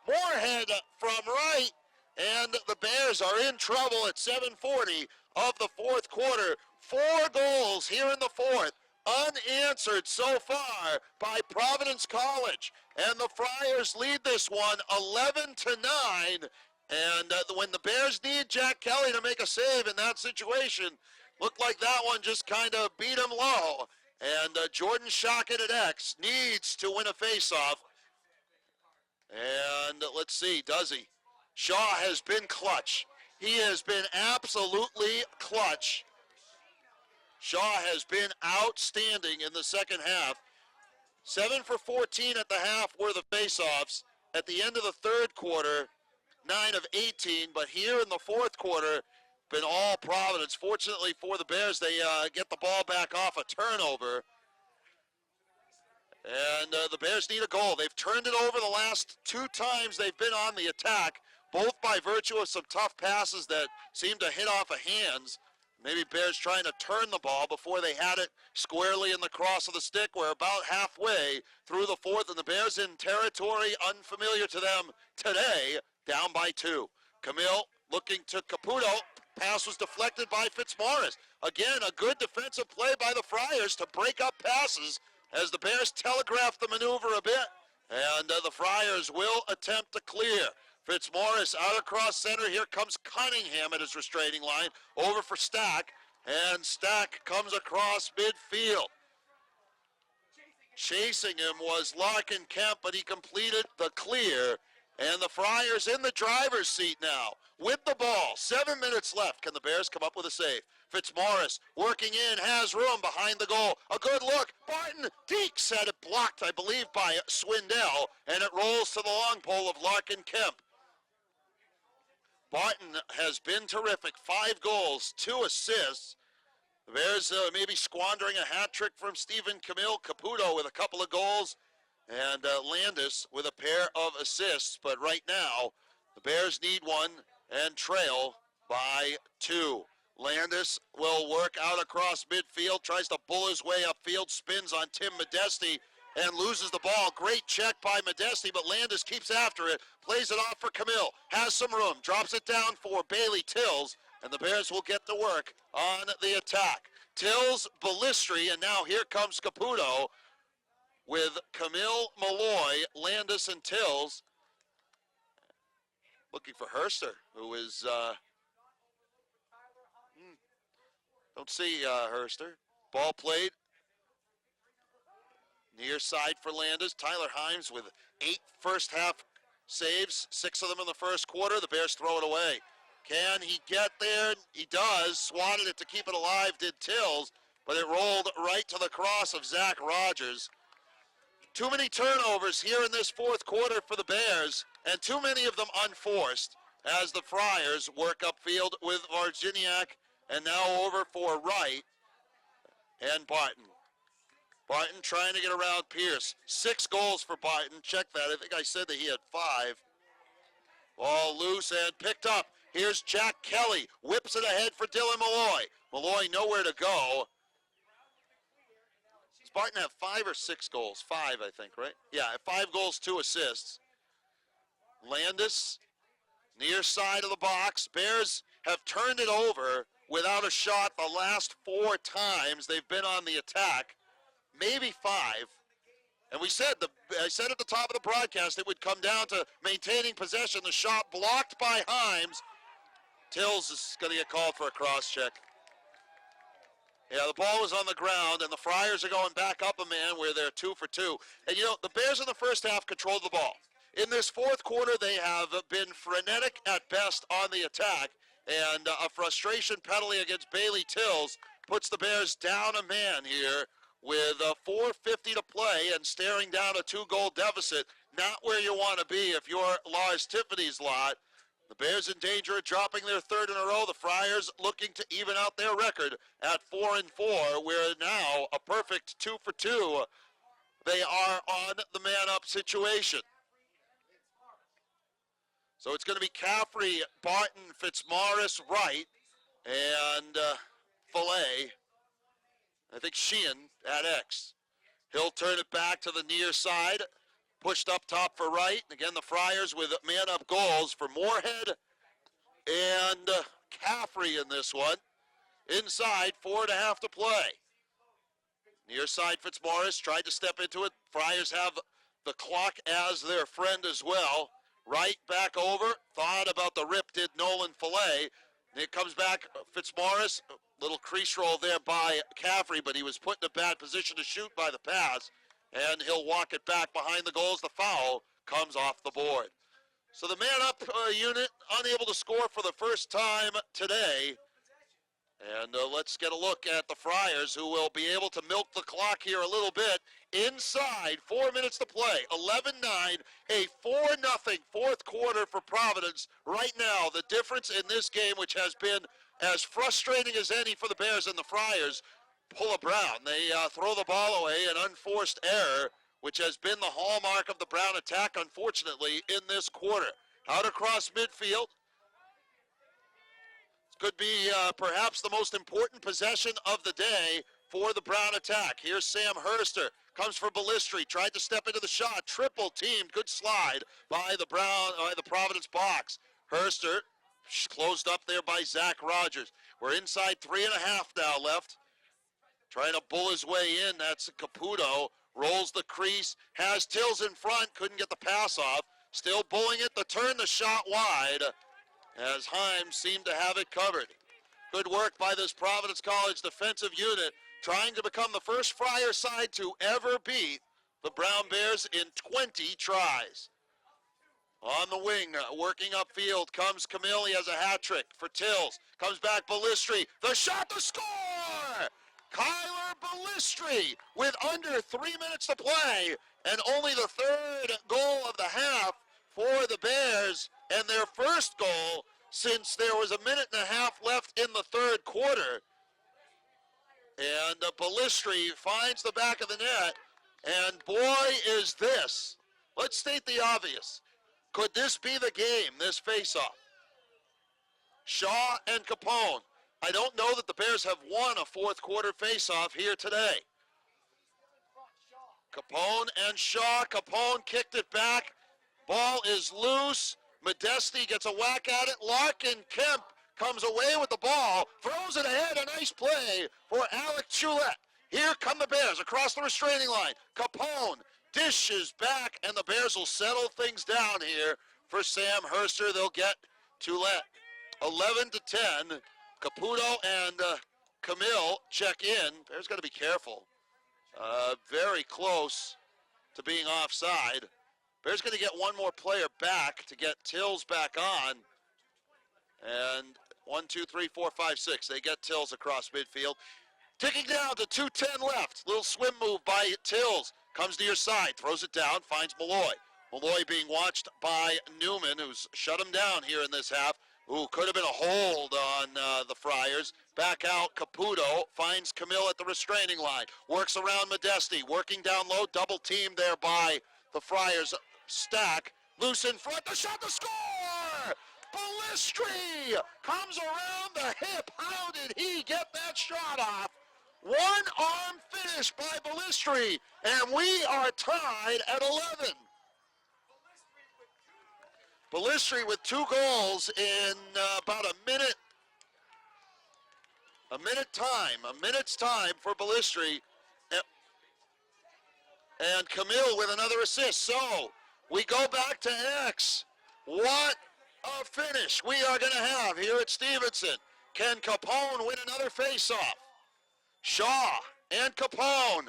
Moorhead from right, and the Bears are in trouble at 7:40 of the fourth quarter. 4 goals here in the fourth, unanswered so far by Providence College, and the Friars lead this one 11-9. And when the Bears need Jack Kelly to make a save in that situation, looked like that one just kind of beat him low. And Jordan Shockett at X needs to win a faceoff. And let's see, does he? Shaw has been clutch. He has been absolutely clutch. Shaw has been outstanding in the second half. 7 for 14 at the half were the faceoffs. At the end of the third quarter, 9 of 18, but here in the fourth quarter, been all Providence. Fortunately for the Bears, they get the ball back off a turnover. And the Bears need a goal. They've turned it over the last 2 times they've been on the attack, both by virtue of some tough passes that seem to hit off of hands. Maybe Bears trying to turn the ball before they had it squarely in the cross of the stick. We're about halfway through the fourth, and the Bears in territory unfamiliar to them today, down by 2. Camille looking to Caputo. Pass was deflected by Fitzmaurice. Again, a good defensive play by the Friars to break up passes as the Bears telegraph the maneuver a bit. And the Friars will attempt to clear. Fitzmaurice out across center. Here comes Cunningham at his restraining line. Over for Stack. And Stack comes across midfield. Chasing him was Larkin Kemp, but he completed the clear. And the Friars in the driver's seat now with the ball. 7 minutes left. Can the Bears come up with a save? Fitzmaurice working in, has room behind the goal. A good look. Barton Deeks had it blocked, I believe, by Swindell, and it rolls to the long pole of Larkin Kemp. Barton has been terrific. 5 goals, 2 assists. The Bears maybe squandering a hat trick from Stephen Camille. Caputo with a couple of goals, and Landis with a pair of assists. But right now, the Bears need one and trail by 2. Landis will work out across midfield, tries to bull his way upfield, spins on Tim Modesti, and loses the ball. Great check by Modesti, but Landis keeps after it, plays it off for Camille, has some room, drops it down for Bailey Tills, and the Bears will get to work on the attack. Tills, Ballistri, and now here comes Caputo with Camille, Malloy, Landis, and Tills. Looking for Herster, who is, don't see Herster. Ball played. Near side for Landis. Tyler Himes with 8 first half saves, 6 of them in the first quarter. The Bears throw it away. Can he get there? He does. Swatted it to keep it alive, did Tills, but it rolled right to the cross of Zach Rogers. Too many turnovers here in this fourth quarter for the Bears, and too many of them unforced as the Friars work upfield with Varginiak, and now over for Wright. and Barton. Barton trying to get around Pierce. 6 goals for Barton. Check that. I think I said that he had 5. Ball loose and picked up. Here's Jack Kelly. Whips it ahead for Dylan Malloy. Malloy nowhere to go. Does Barton have 5 or 6 goals? 5, I think, right? Yeah, 5 goals, 2 assists. Landis, near side of the box. Bears have turned it over without a shot the last 4 times they've been on the attack. Maybe 5. And I said at the top of the broadcast it would come down to maintaining possession. The shot blocked by Himes. Tills is going to get called for a cross check. Yeah, the ball was on the ground, and the Friars are going back up a man where they're 2 for 2. And, the Bears in the first half controlled the ball. In this fourth quarter, they have been frenetic at best on the attack, and a frustration penalty against Bailey Tills puts the Bears down a man here with 4:50 to play and staring down a 2-goal deficit. Not where you want to be if you're Lars Tiffany's lot. The Bears in danger of dropping their 3rd in a row. The Friars looking to even out their record at 4-4. We're now a perfect 2 for 2. They are on the man-up situation. So it's going to be Caffrey, Barton, Fitzmaurice, Wright, and Filet. I think Sheehan at X. He'll turn it back to the near side. Pushed up top for Wright. Again, the Friars with man-up goals for Moorhead and Caffrey in this one. Inside, 4.5 to play. Near side, Fitzmaurice tried to step into it. Friars have the clock as their friend as well. Wright back over. Thought about the rip, did Nolan Filet. It comes back, Fitzmaurice. Little crease roll there by Caffrey, but he was put in a bad position to shoot by the pass. And he'll walk it back behind the goals. The foul comes off the board. So the man-up unit unable to score for the first time today. And let's get a look at the Friars, who will be able to milk the clock here a little bit. Inside, 4 minutes to play, 11-9, a 4-0 fourth quarter for Providence. Right now, the difference in this game, which has been as frustrating as any for the Bears and the Friars, pull a Brown. They throw the ball away, an unforced error, which has been the hallmark of the Brown attack, unfortunately, in this quarter. Out across midfield. Could be perhaps the most important possession of the day for the Brown attack. Here's Sam Herster. Comes for Ballistri. Tried to step into the shot. Triple teamed. Good slide by the Providence box. Herster closed up there by Zach Rogers. We're inside 3.5 now left. Trying to bull his way in. That's Caputo. Rolls the crease. Has Tills in front. Couldn't get the pass off. Still bullying it. The turn, the shot wide, as Himes seemed to have it covered. Good work by this Providence College defensive unit, trying to become the first Friar side to ever beat the Brown Bears in 20 tries. On the wing, working upfield, comes Camille. He has a hat trick for Tills. Comes back Ballistri. The shot to score! Kyler Ballistri with under 3 minutes to play, and only the 3rd goal of the half for the Bears, and their first goal since there was 1.5 minutes left in the 3rd quarter. And Ballistri finds the back of the net, and boy is this. Let's state the obvious. Could this be the game, this face-off? Shaw and Capone. I don't know that the Bears have won a fourth quarter face-off here today. Capone and Shaw. Capone kicked it back. Ball is loose. Modesti gets a whack at it. Larkin Kemp comes away with the ball, throws it ahead. A nice play for Alec Chulette. Here come the Bears across the restraining line. Capone dishes back, and the Bears will settle things down here for Sam Herster. They'll get Chulette. 11-10. Caputo and Camille check in. Bears got to be careful. Very close to being offside. Bears going to get one more player back to get Tills back on. And 1, 2, 3, 4, 5, 6. They get Tills across midfield. Ticking down to 2:10 left. Little swim move by Tills. Comes to your side. Throws it down. Finds Malloy. Malloy being watched by Newman, who's shut him down here in this half. Ooh, could have been a hold on the Friars. Back out, Caputo finds Camille at the restraining line. Works around Modesti, working down low, double teamed there by the Friars. Stack, loose in front, the shot to score! Ballistri comes around the hip. How did he get that shot off? One arm finish by Ballistri, and we are tied at 11. Ballistri with 2 goals in about a minute's time for Ballistri, and Camille with another assist. So we go back to X. What a finish we are going to have here at Stevenson. Can Capone win another face-off? Shaw and Capone.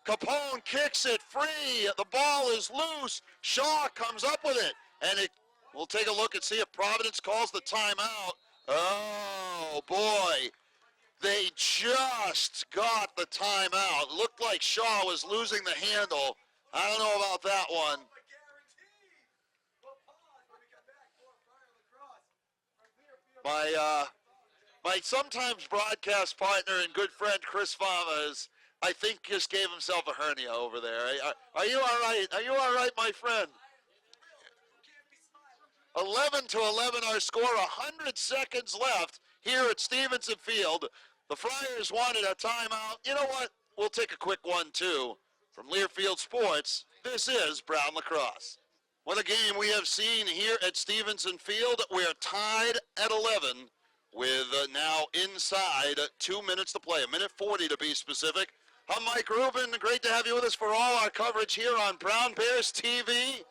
Capone kicks it free. The ball is loose. Shaw comes up with it, and we'll take a look and see if Providence calls the timeout. Oh, boy. They just got the timeout. Looked like Shaw was losing the handle. I don't know about that one. My sometimes broadcast partner and good friend Chris Fama I think, just gave himself a hernia over there. Are you all right? Are you all right, my friend? 11-11 our score, 100 seconds left here at Stevenson Field. The Friars wanted a timeout. You know what? We'll take a quick one, too. From Learfield Sports, this is Brown Lacrosse. What a game we have seen here at Stevenson Field. We're tied at 11 with now inside 2 minutes to play, 1:40 to be specific. I'm Mike Rubin. Great to have you with us for all our coverage here on Brown Bears TV.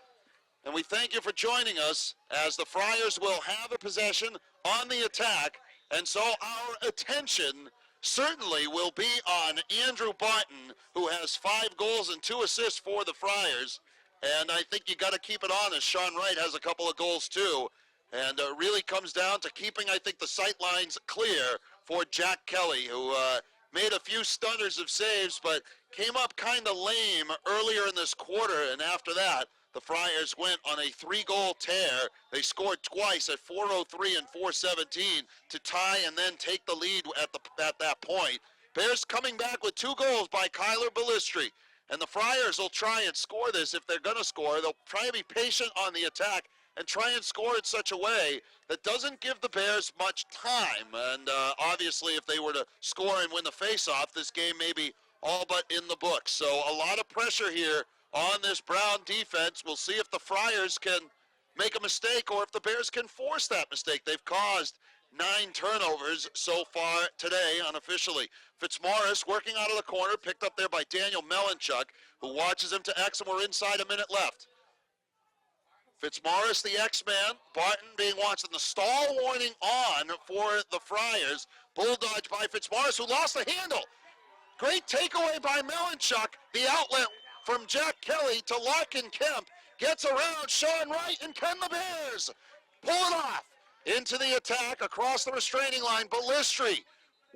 And we thank you for joining us as the Friars will have a possession on the attack. And so our attention certainly will be on Andrew Barton, who has 5 goals and 2 assists for the Friars. And I think you got to keep it on, as Sean Wright has a couple of goals too. And it really comes down to keeping, I think, the sight lines clear for Jack Kelly, who made a few stunners of saves, but came up kind of lame earlier in this quarter. And after that, the Friars went on a 3-goal tear. They scored twice at 4:03 and 4:17 to tie and then take the lead at that point. Bears coming back with 2 goals by Kyler Ballistri. And the Friars will try and score this if they're going to score. They'll try and be patient on the attack and try and score it such a way that doesn't give the Bears much time. And obviously, if they were to score and win the faceoff, this game may be all but in the books. So a lot of pressure here on this Brown defense. We'll see if the Friars can make a mistake or if the Bears can force that mistake. They've caused 9 turnovers so far today unofficially. Fitzmaurice working out of the corner, picked up there by Daniel Melanchuk, who watches him to X, and we're inside a minute left. Fitzmaurice, the X-man, Barton being watched, and the stall warning on for the Friars. Bull dodge by Fitzmaurice, who lost the handle. Great takeaway by Melanchuk. The outlet from Jack Kelly to Larkin Kemp. Gets around Sean Wright, and can the Bears pull it off? Into the attack, across the restraining line, Ballistri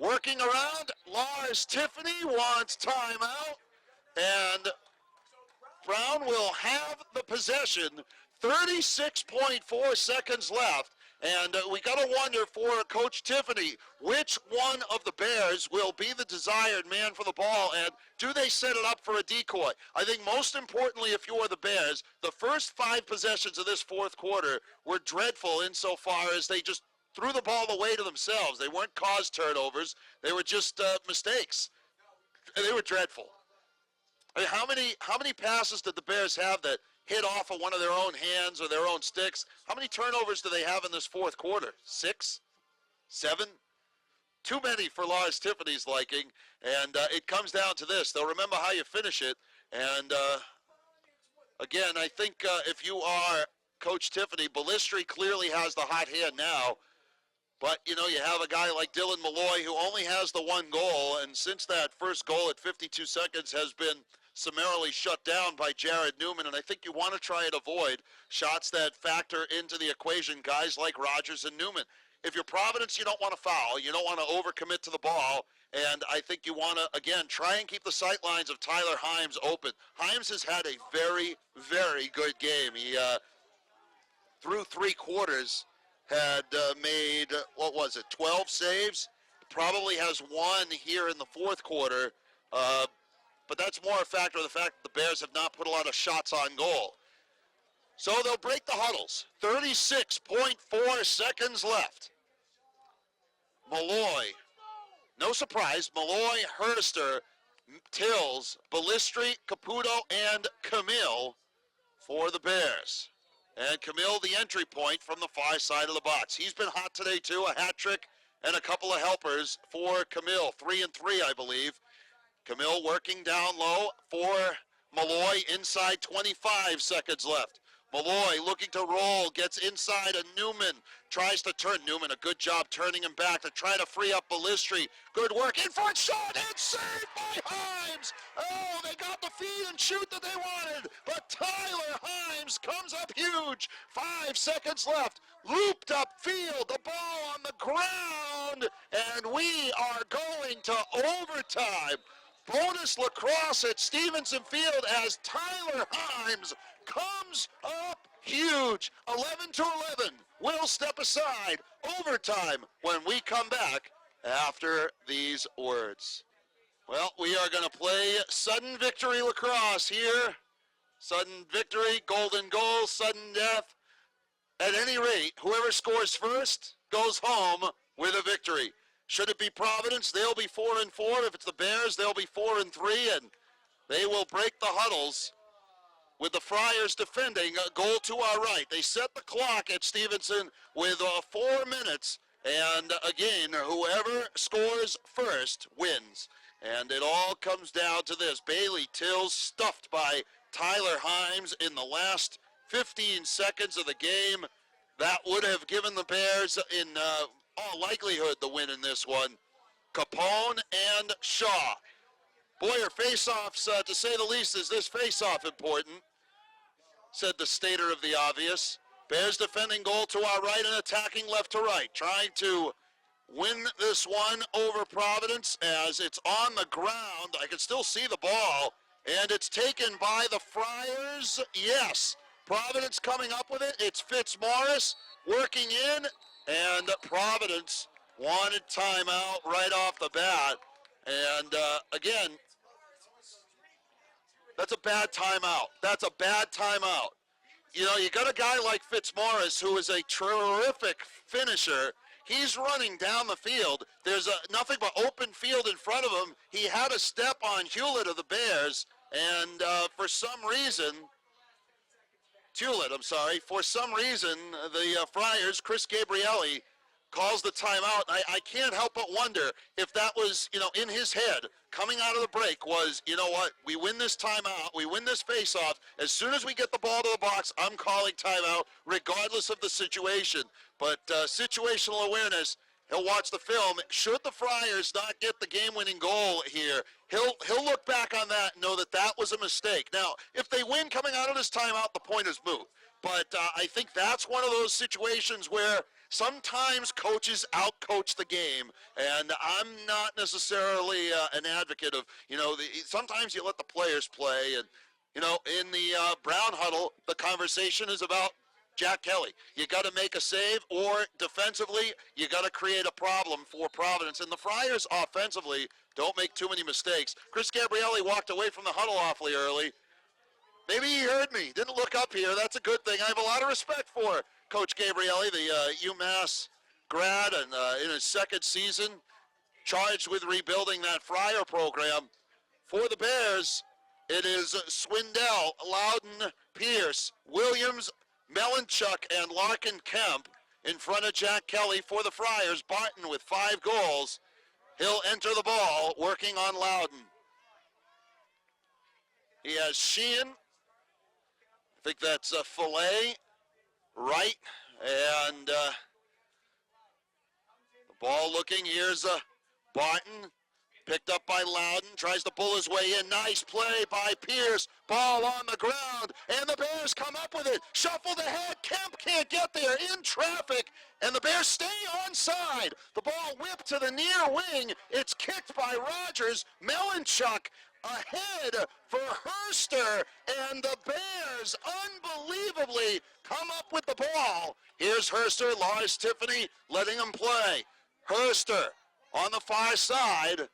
working around. Lars Tiffany wants timeout, and Brown will have the possession. 36.4 seconds left, and we got to wonder for Coach Tiffany, which one of the Bears will be the desired man for the ball, and do they set it up for a decoy? I think most importantly, if you are the Bears, the first 5 possessions of this fourth quarter were dreadful insofar as they just threw the ball away to themselves. They weren't caused turnovers. They were just mistakes. They were dreadful. I mean, how many passes did the Bears have that hit off of one of their own hands or their own sticks? How many turnovers do they have in this fourth quarter? 6? 7? Too many for Lars Tiffany's liking, and it comes down to this. They'll remember how you finish it, and again, I think if you are Coach Tiffany, Ballistri clearly has the hot hand now, but, you know, you have a guy like Dylan Malloy who only has the 1 goal, and since that first goal at 52 seconds has been summarily shut down by Jared Newman, and I think you want to try and avoid shots that factor into the equation, guys like Rogers and Newman. If you're Providence, you don't want to foul. You don't want to overcommit to the ball, and I think you want to, again, try and keep the sight lines of Tyler Himes open. Himes has had a very, very good game. He, through 3 quarters, had made, 12 saves. Probably has one here in the fourth quarter. But that's more a factor of the fact that the Bears have not put a lot of shots on goal. So they'll break the huddles. 36.4 seconds left. Malloy, no surprise, Malloy, Herster, Tills, Ballistri, Caputo, and Camille for the Bears. And Camille, the entry point from the far side of the box. He's been hot today too, a hat trick and a couple of helpers for Camille. 3 and 3, I believe. Camille working down low for Malloy, inside 25 seconds left. Malloy looking to roll, gets inside of Newman, tries to turn Newman, a good job turning him back to try to free up Ballistri. Good work, in front shot, and saved by Himes! Oh, they got the feed and shoot that they wanted, but Tyler Himes comes up huge. 5 seconds left, looped up field, the ball on the ground, and we are going to overtime. Bonus lacrosse at Stevenson Field as Tyler Himes comes up huge. 11-11. We'll step aside. Overtime when we come back after these words. Well, we are going to play sudden victory lacrosse here. Sudden victory, golden goal, sudden death. At any rate, whoever scores first goes home with a victory. Should it be Providence, they'll be 4 and 4. If it's the Bears, they'll be 4 and 3, and they will break the huddles with the Friars defending a goal to our right. They set the clock at Stevenson with 4 minutes, and again, whoever scores first wins. And it all comes down to this. Bailey Tills stuffed by Tyler Himes in the last 15 seconds of the game. That would have given the Bears in all likelihood the win in this one. Capone and Shaw. Boyer, face-offs, to say the least, is this face-off important? Said the stater of the obvious. Bears defending goal to our right and attacking left to right. Trying to win this one over Providence as it's on the ground. I can still see the ball. And it's taken by the Friars. Yes. Providence coming up with it. It's Fitzmaurice working in. And Providence wanted timeout right off the bat. And again, that's a bad timeout. That's a bad timeout. You know, you got a guy like Fitzmaurice who is a terrific finisher. He's running down the field. There's nothing but open field in front of him. He had a step on Hewlett of the Bears. And for some reason, for some reason, the Friars, Chris Gabrielli, calls the timeout. I can't help but wonder if that was, in his head, coming out of the break was, you know what, we win this timeout, we win this face-off. As soon as we get the ball to the box, I'm calling timeout, regardless of the situation. But situational awareness, he'll watch the film. Should the Friars not get the game-winning goal here, he'll look back on that and know that that was a mistake. Now, if they win coming out of this timeout, the point is moot. But I think that's one of those situations where sometimes coaches outcoach the game, and I'm not necessarily an advocate of, sometimes you let the players play, and, in the Brown huddle, the conversation is about Jack Kelly. You got to make a save, or defensively, you got to create a problem for Providence. And the Friars offensively don't make too many mistakes. Chris Gabrielli walked away from the huddle awfully early. Maybe he heard me, didn't look up here. That's a good thing. I have a lot of respect for Coach Gabrielli, the UMass grad, and in his second season, charged with rebuilding that Friar program. For the Bears, it is Swindell, Loudon, Pierce, Williams, Melanchuk, and Larkin Kemp in front of Jack Kelly. For the Friars, Barton with 5 goals. He'll enter the ball, working on Loudon. He has Sheehan. I think that's Fillet, right, and the ball looking. Here's Barton, picked up by Loudon, tries to pull his way in. Nice play by Pierce. Ball on the ground, and the Bears come up with it. Shuffled ahead. Kemp can't get there, in traffic, and the Bears stay onside. The ball whipped to the near wing. It's kicked by Rogers. Melanchuk ahead for Herster, and the Bears unbelievably come up with the ball. Here's Herster, Lars Tiffany letting him play. Herster on the far side.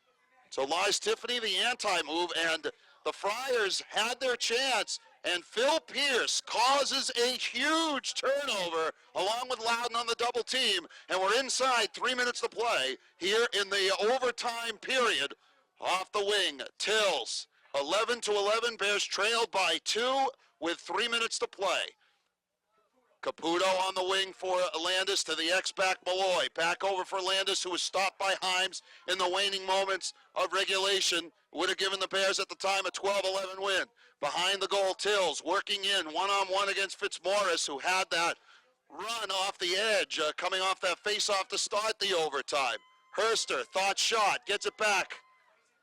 So Lars Tiffany, the anti-move, and the Friars had their chance, and Phil Pierce causes a huge turnover along with Loudon on the double team, and we're inside 3 minutes to play here in the overtime period. Off the wing, Tills, 11-11, Bears trailed by 2 with 3 minutes to play. Caputo on the wing for Landis to the X-back Malloy. Back over for Landis, who was stopped by Himes in the waning moments of regulation. Would have given the Bears at the time a 12-11 win. Behind the goal, Tills working in one-on-one against Fitzmaurice, who had that run off the edge, coming off that face-off to start the overtime. Herster, thought shot, gets it back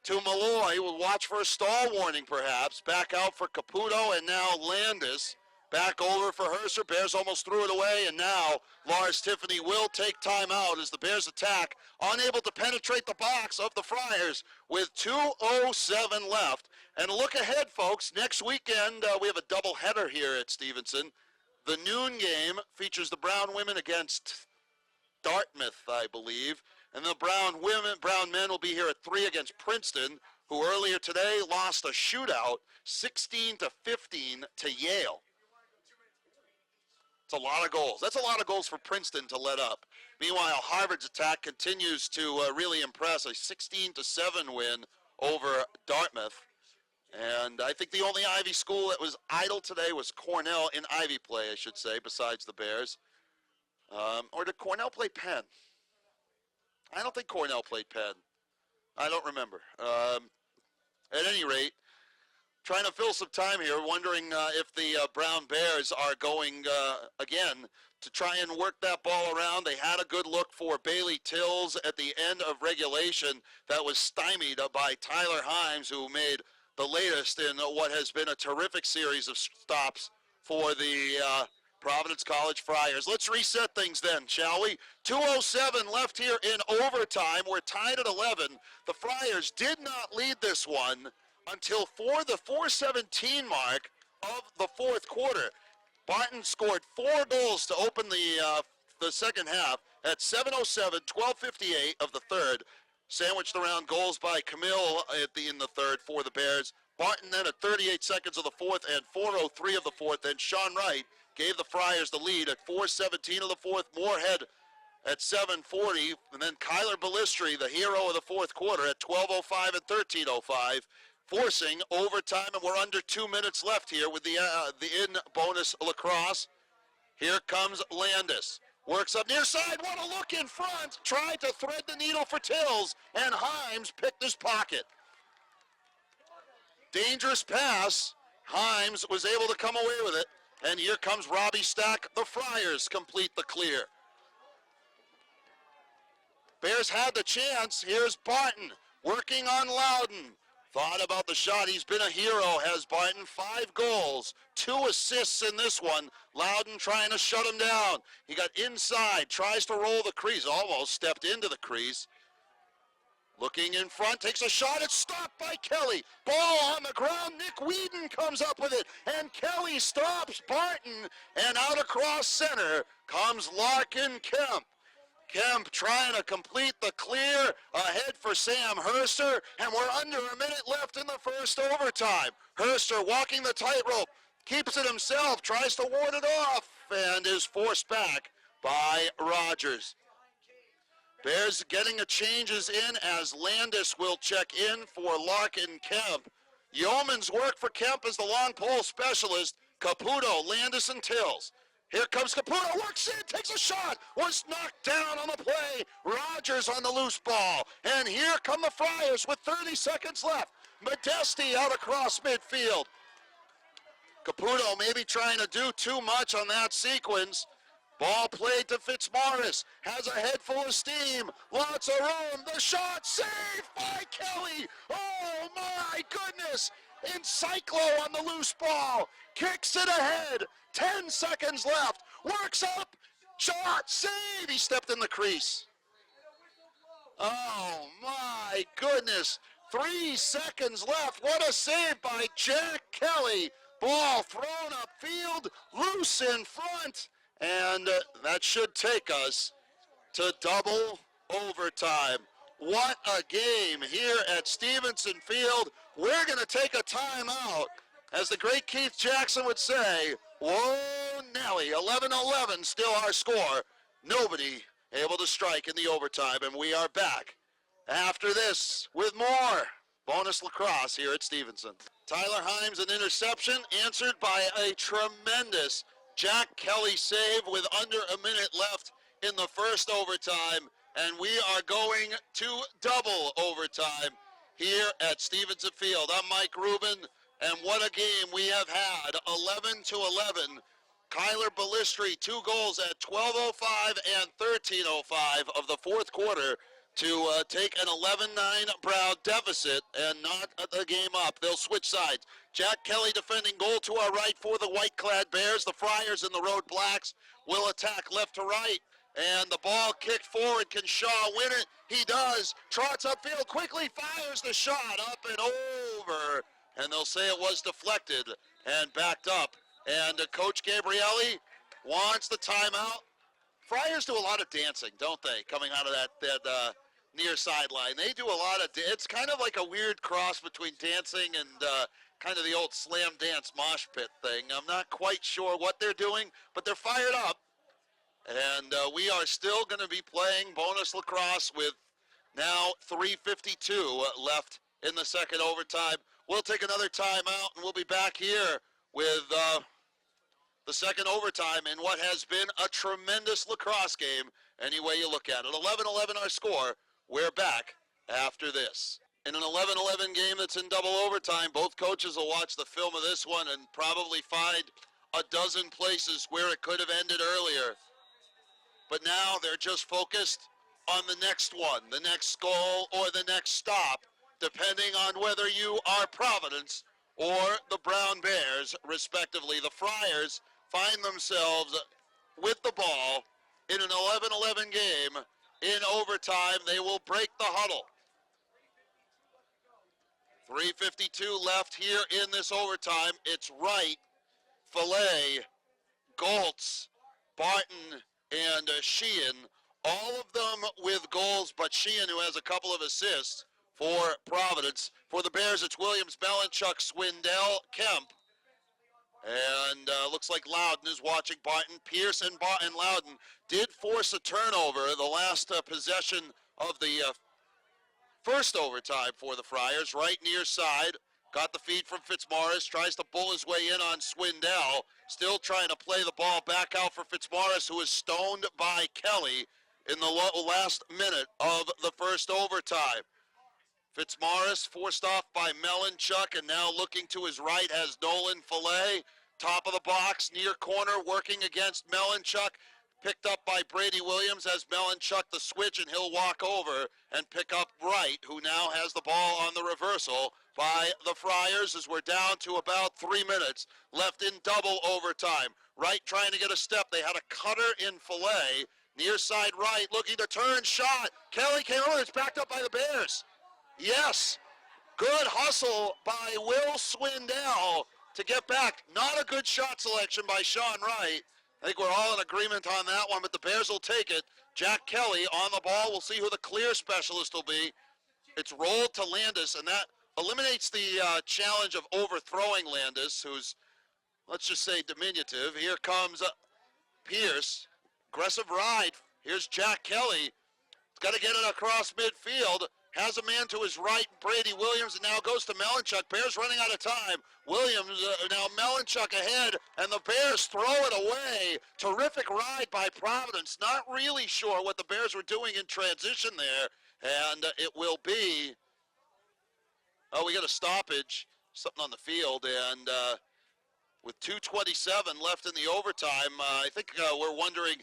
to Malloy. Will watch for a stall warning, perhaps. Back out for Caputo, and now Landis. Back over for Herster. Bears almost threw it away, and now Lars Tiffany will take time out as the Bears attack, unable to penetrate the box of the Friars with 2:07 left. And look ahead, folks. Next weekend, we have a doubleheader here at Stevenson. The noon game features the Brown women against Dartmouth, I believe. And the Brown men will be here at 3 against Princeton, who earlier today lost a shootout 16-15 to Yale. It's a lot of goals. That's a lot of goals for Princeton to let up. Meanwhile, Harvard's attack continues to really impress. A 16-7 win over Dartmouth. And I think the only Ivy school that was idle today was Cornell in Ivy play, I should say, besides the Bears. Or did Cornell play Penn? I don't think Cornell played Penn. I don't remember. At any rate, trying to fill some time here, wondering if the Brown Bears are going again to try and work that ball around. They had a good look for Bailey Tills at the end of regulation that was stymied by Tyler Himes, who made the latest in what has been a terrific series of stops for the Providence College Friars. Let's reset things then, shall we? 2:07 left here in overtime. We're tied at 11. The Friars did not lead this one until for the 4:17 mark of the fourth quarter. Barton scored 4 goals to open the second half at 7:07, 12:58 of the third. Sandwiched around goals by Camille in the third for the Bears. Barton then at 38 seconds of the fourth and 4:03 of the fourth. Then Sean Wright gave the Friars the lead at 4:17 of the fourth. Moorhead at 7:40. And then Kyler Ballistri, the hero of the fourth quarter, at 12:05 and 13:05. Forcing overtime, and we're under 2 minutes left here with the in-bonus lacrosse. Here comes Landis. Works up near side. What a look in front. Tried to thread the needle for Tills, and Himes picked his pocket. Dangerous pass. Himes was able to come away with it. And here comes Robbie Stack. The Friars complete the clear. Bears had the chance. Here's Barton working on Loudon. Thought about the shot. He's been a hero, has Barton. 5 goals, 2 assists in this one. Loudon trying to shut him down. He got inside, tries to roll the crease, almost stepped into the crease. Looking in front, takes a shot. It's stopped by Kelly. Ball on the ground. Nick Whedon comes up with it, and Kelly stops Barton. And out across center comes Larkin Kemp. Kemp trying to complete the clear ahead for Sam Herster, and we're under a minute left in the first overtime. Herster walking the tightrope, keeps it himself, tries to ward it off, and is forced back by Rogers. Bears getting the changes in as Landis will check in for Larkin Kemp. Yeoman's work for Kemp as the long pole specialist. Caputo, Landis, and Tills. Here comes Caputo, works in, takes a shot, was knocked down on the play. Rogers on the loose ball. And here come the Friars with 30 seconds left. Modesti out across midfield. Caputo maybe trying to do too much on that sequence. Ball played to Fitzmaurice, has a head full of steam, lots of room, the shot saved by Kelly. Oh my goodness. Encyclo on the loose ball, kicks it ahead, 10 seconds left, works up, shot, save, he stepped in the crease. Oh my goodness, 3 seconds left. What a save by Jack Kelly. Ball thrown upfield, loose in front, and that should take us to double overtime. What a game here at Stevenson Field. We're going to take a timeout. As the great Keith Jackson would say, whoa, Nelly, 11-11 still our score. Nobody able to strike in the overtime, and we are back after this with more bonus lacrosse here at Stevenson. Tyler Himes, an interception, answered by a tremendous Jack Kelly save with under a minute left in the first overtime, and we are going to double overtime here at Stevenson Field. I'm Mike Rubin, and what a game we have had, 11-11. Kyler Ballistri, 2 goals at 12:05 and 13:05 of the fourth quarter to take an 11-9 Brown deficit and not the game up. They'll switch sides. Jack Kelly defending goal to our right for the white-clad Bears. The Friars and the Road Blacks will attack left to right. And the ball kicked forward. Can Shaw win it? He does. Trots upfield, quickly fires the shot up and over. And they'll say it was deflected and backed up. And Coach Gabrielli wants the timeout. Friars do a lot of dancing, don't they, coming out of that near sideline. They do a lot of, it's kind of like a weird cross between dancing and kind of the old slam dance mosh pit thing. I'm not quite sure what they're doing, but they're fired up. And we are still going to be playing bonus lacrosse with now 3:52 left in the second overtime. We'll take another timeout, and we'll be back here with the second overtime in what has been a tremendous lacrosse game, any way you look at it. 11-11 our score. We're back after this. In an 11-11 game that's in double overtime, both coaches will watch the film of this one and probably find a dozen places where it could have ended earlier. But now they're just focused on the next one, the next goal, or the next stop, depending on whether you are Providence or the Brown Bears, respectively. The Friars find themselves with the ball in an 11-11 game. In overtime, they will break the huddle. 3:52 left here in this overtime. It's Wright, Fillet, Goltz, Barton, and Sheehan, all of them with goals, but Sheehan, who has a couple of assists for Providence. For the Bears, it's Williams, Melanchuk, Swindell, Kemp, and looks like Loudon is watching Barton. Pierce and Loudon did force a turnover the last possession of the first overtime for the Friars. Right near side, got the feed from Fitzmaurice, tries to bull his way in on Swindell, still trying to play the ball back out for Fitzmaurice, who is stoned by Kelly in the last minute of the first overtime. Fitzmaurice forced off by Melanchuk, and now looking to his right has Nolan Fillet. Top of the box, near corner, working against Melanchuk. Picked up by Brady Williams as Melanchuk the switch, and he'll walk over and pick up Wright, who now has the ball on the reversal by the Friars as we're down to about 3 minutes left in double overtime. Wright trying to get a step. They had a cutter in Fillet. Near side right, looking to turn, shot. Kelly came over, it's backed up by the Bears. Yes, good hustle by Will Swindell to get back. Not a good shot selection by Sean Wright. I think we're all in agreement on that one, but the Bears will take it. Jack Kelly on the ball. We'll see who the clear specialist will be. It's rolled to Landis, and that eliminates the challenge of overthrowing Landis, who's, let's just say, diminutive. Here comes Pierce. Aggressive ride. Here's Jack Kelly. He's got to get it across midfield. Has a man to his right, Brady Williams, and now goes to Melanchuk. Bears running out of time. Williams, now Melanchuk ahead, and the Bears throw it away. Terrific ride by Providence. Not really sure what the Bears were doing in transition there, and it will be, oh, we got a stoppage, something on the field, and with 2:27 left in the overtime, I think we're wondering,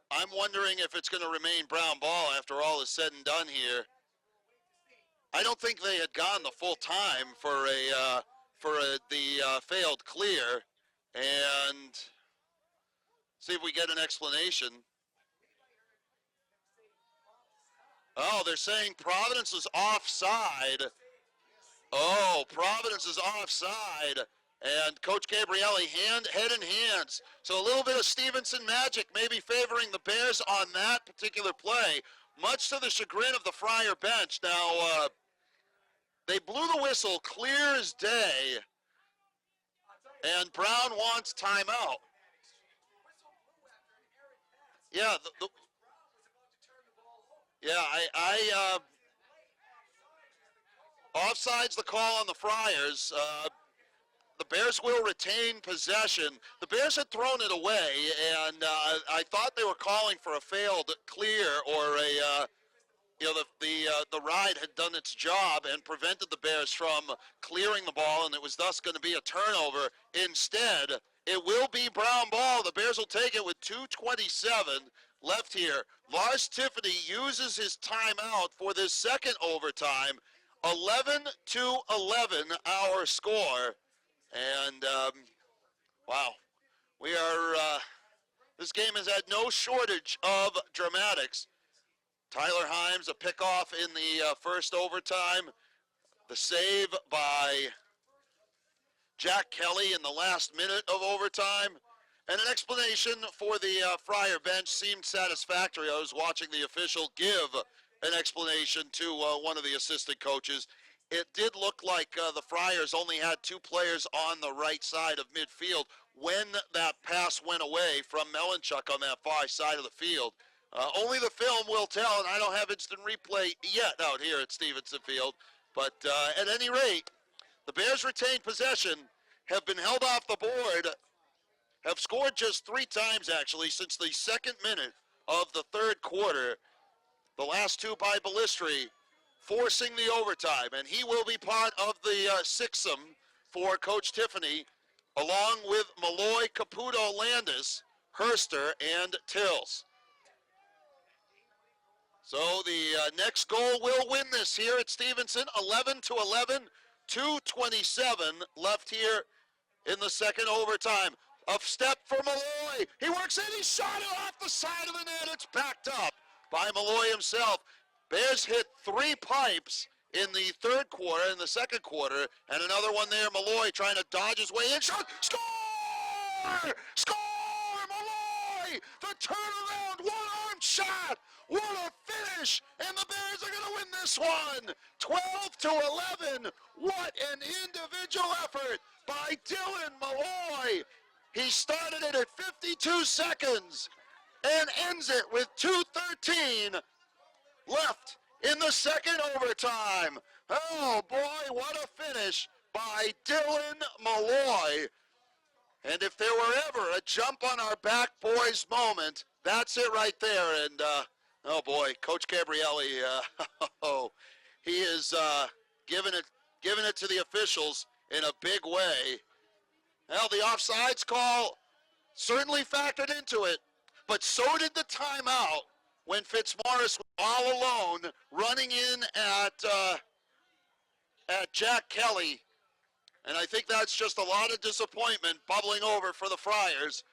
I'm wondering if it's going to remain Brown ball after all is said and done here. I don't think they had gone the full time for the failed clear, and see if we get an explanation. Oh, they're saying Providence is offside. Oh, Providence is offside. And Coach Gabrielli head in hands. So a little bit of Stevenson magic maybe favoring the Bears on that particular play, much to the chagrin of the Friar bench. Now, they blew the whistle clear as day, and Brown wants timeout. Yeah, offside's the call on the Friars. The Bears will retain possession. The Bears had thrown it away, and I thought they were calling for a failed clear or a, the ride had done its job and prevented the Bears from clearing the ball, and it was thus going to be a turnover. Instead, it will be Brown ball. The Bears will take it with 2:27 left here. Lars Tiffany uses his timeout for this second overtime. 11-11 our score. And, wow, we are, this game has had no shortage of dramatics. Tyler Himes, a pickoff in the first overtime. The save by Jack Kelly in the last minute of overtime. And an explanation for the Friar bench seemed satisfactory. I was watching the official give an explanation to one of the assistant coaches. It did look like the Friars only had two players on the right side of midfield when that pass went away from Melanchuk on that far side of the field. Only the film will tell, and I don't have instant replay yet out here at Stevenson Field. But at any rate, the Bears retain possession, have been held off the board, have scored just 3 times, actually, since the second minute of the third quarter. The last 2 by Ballistri, forcing the overtime. And he will be part of the sixum for Coach Tiffany, along with Malloy, Caputo, Landis, Herster, and Tills. So the next goal will win this here at Stevenson, 11-11, 2:27 left here in the second overtime. A step for Malloy. He works in, he shot it off the side of the net. It's backed up by Malloy himself. Bears hit 3 pipes in the third quarter, in the second quarter, and another one there. Malloy trying to dodge his way in. Shot, score! Score! Malloy! The turnaround, one-arm shot! What a finish! And the Bears are going to win this one! 12-11. What an individual effort by Dylan Malloy! He started it at 52 seconds and ends it with 2:13 left in the second overtime. Oh boy, what a finish by Dylan Malloy. And if there were ever a jump on our back boys moment, that's it right there. And oh boy, Coach Gabrielli, he is giving it to the officials in a big way. Well, the offsides call certainly factored into it, but so did the timeout when Fitzmaurice was all alone running in at Jack Kelly. And I think that's just a lot of disappointment bubbling over for the Friars.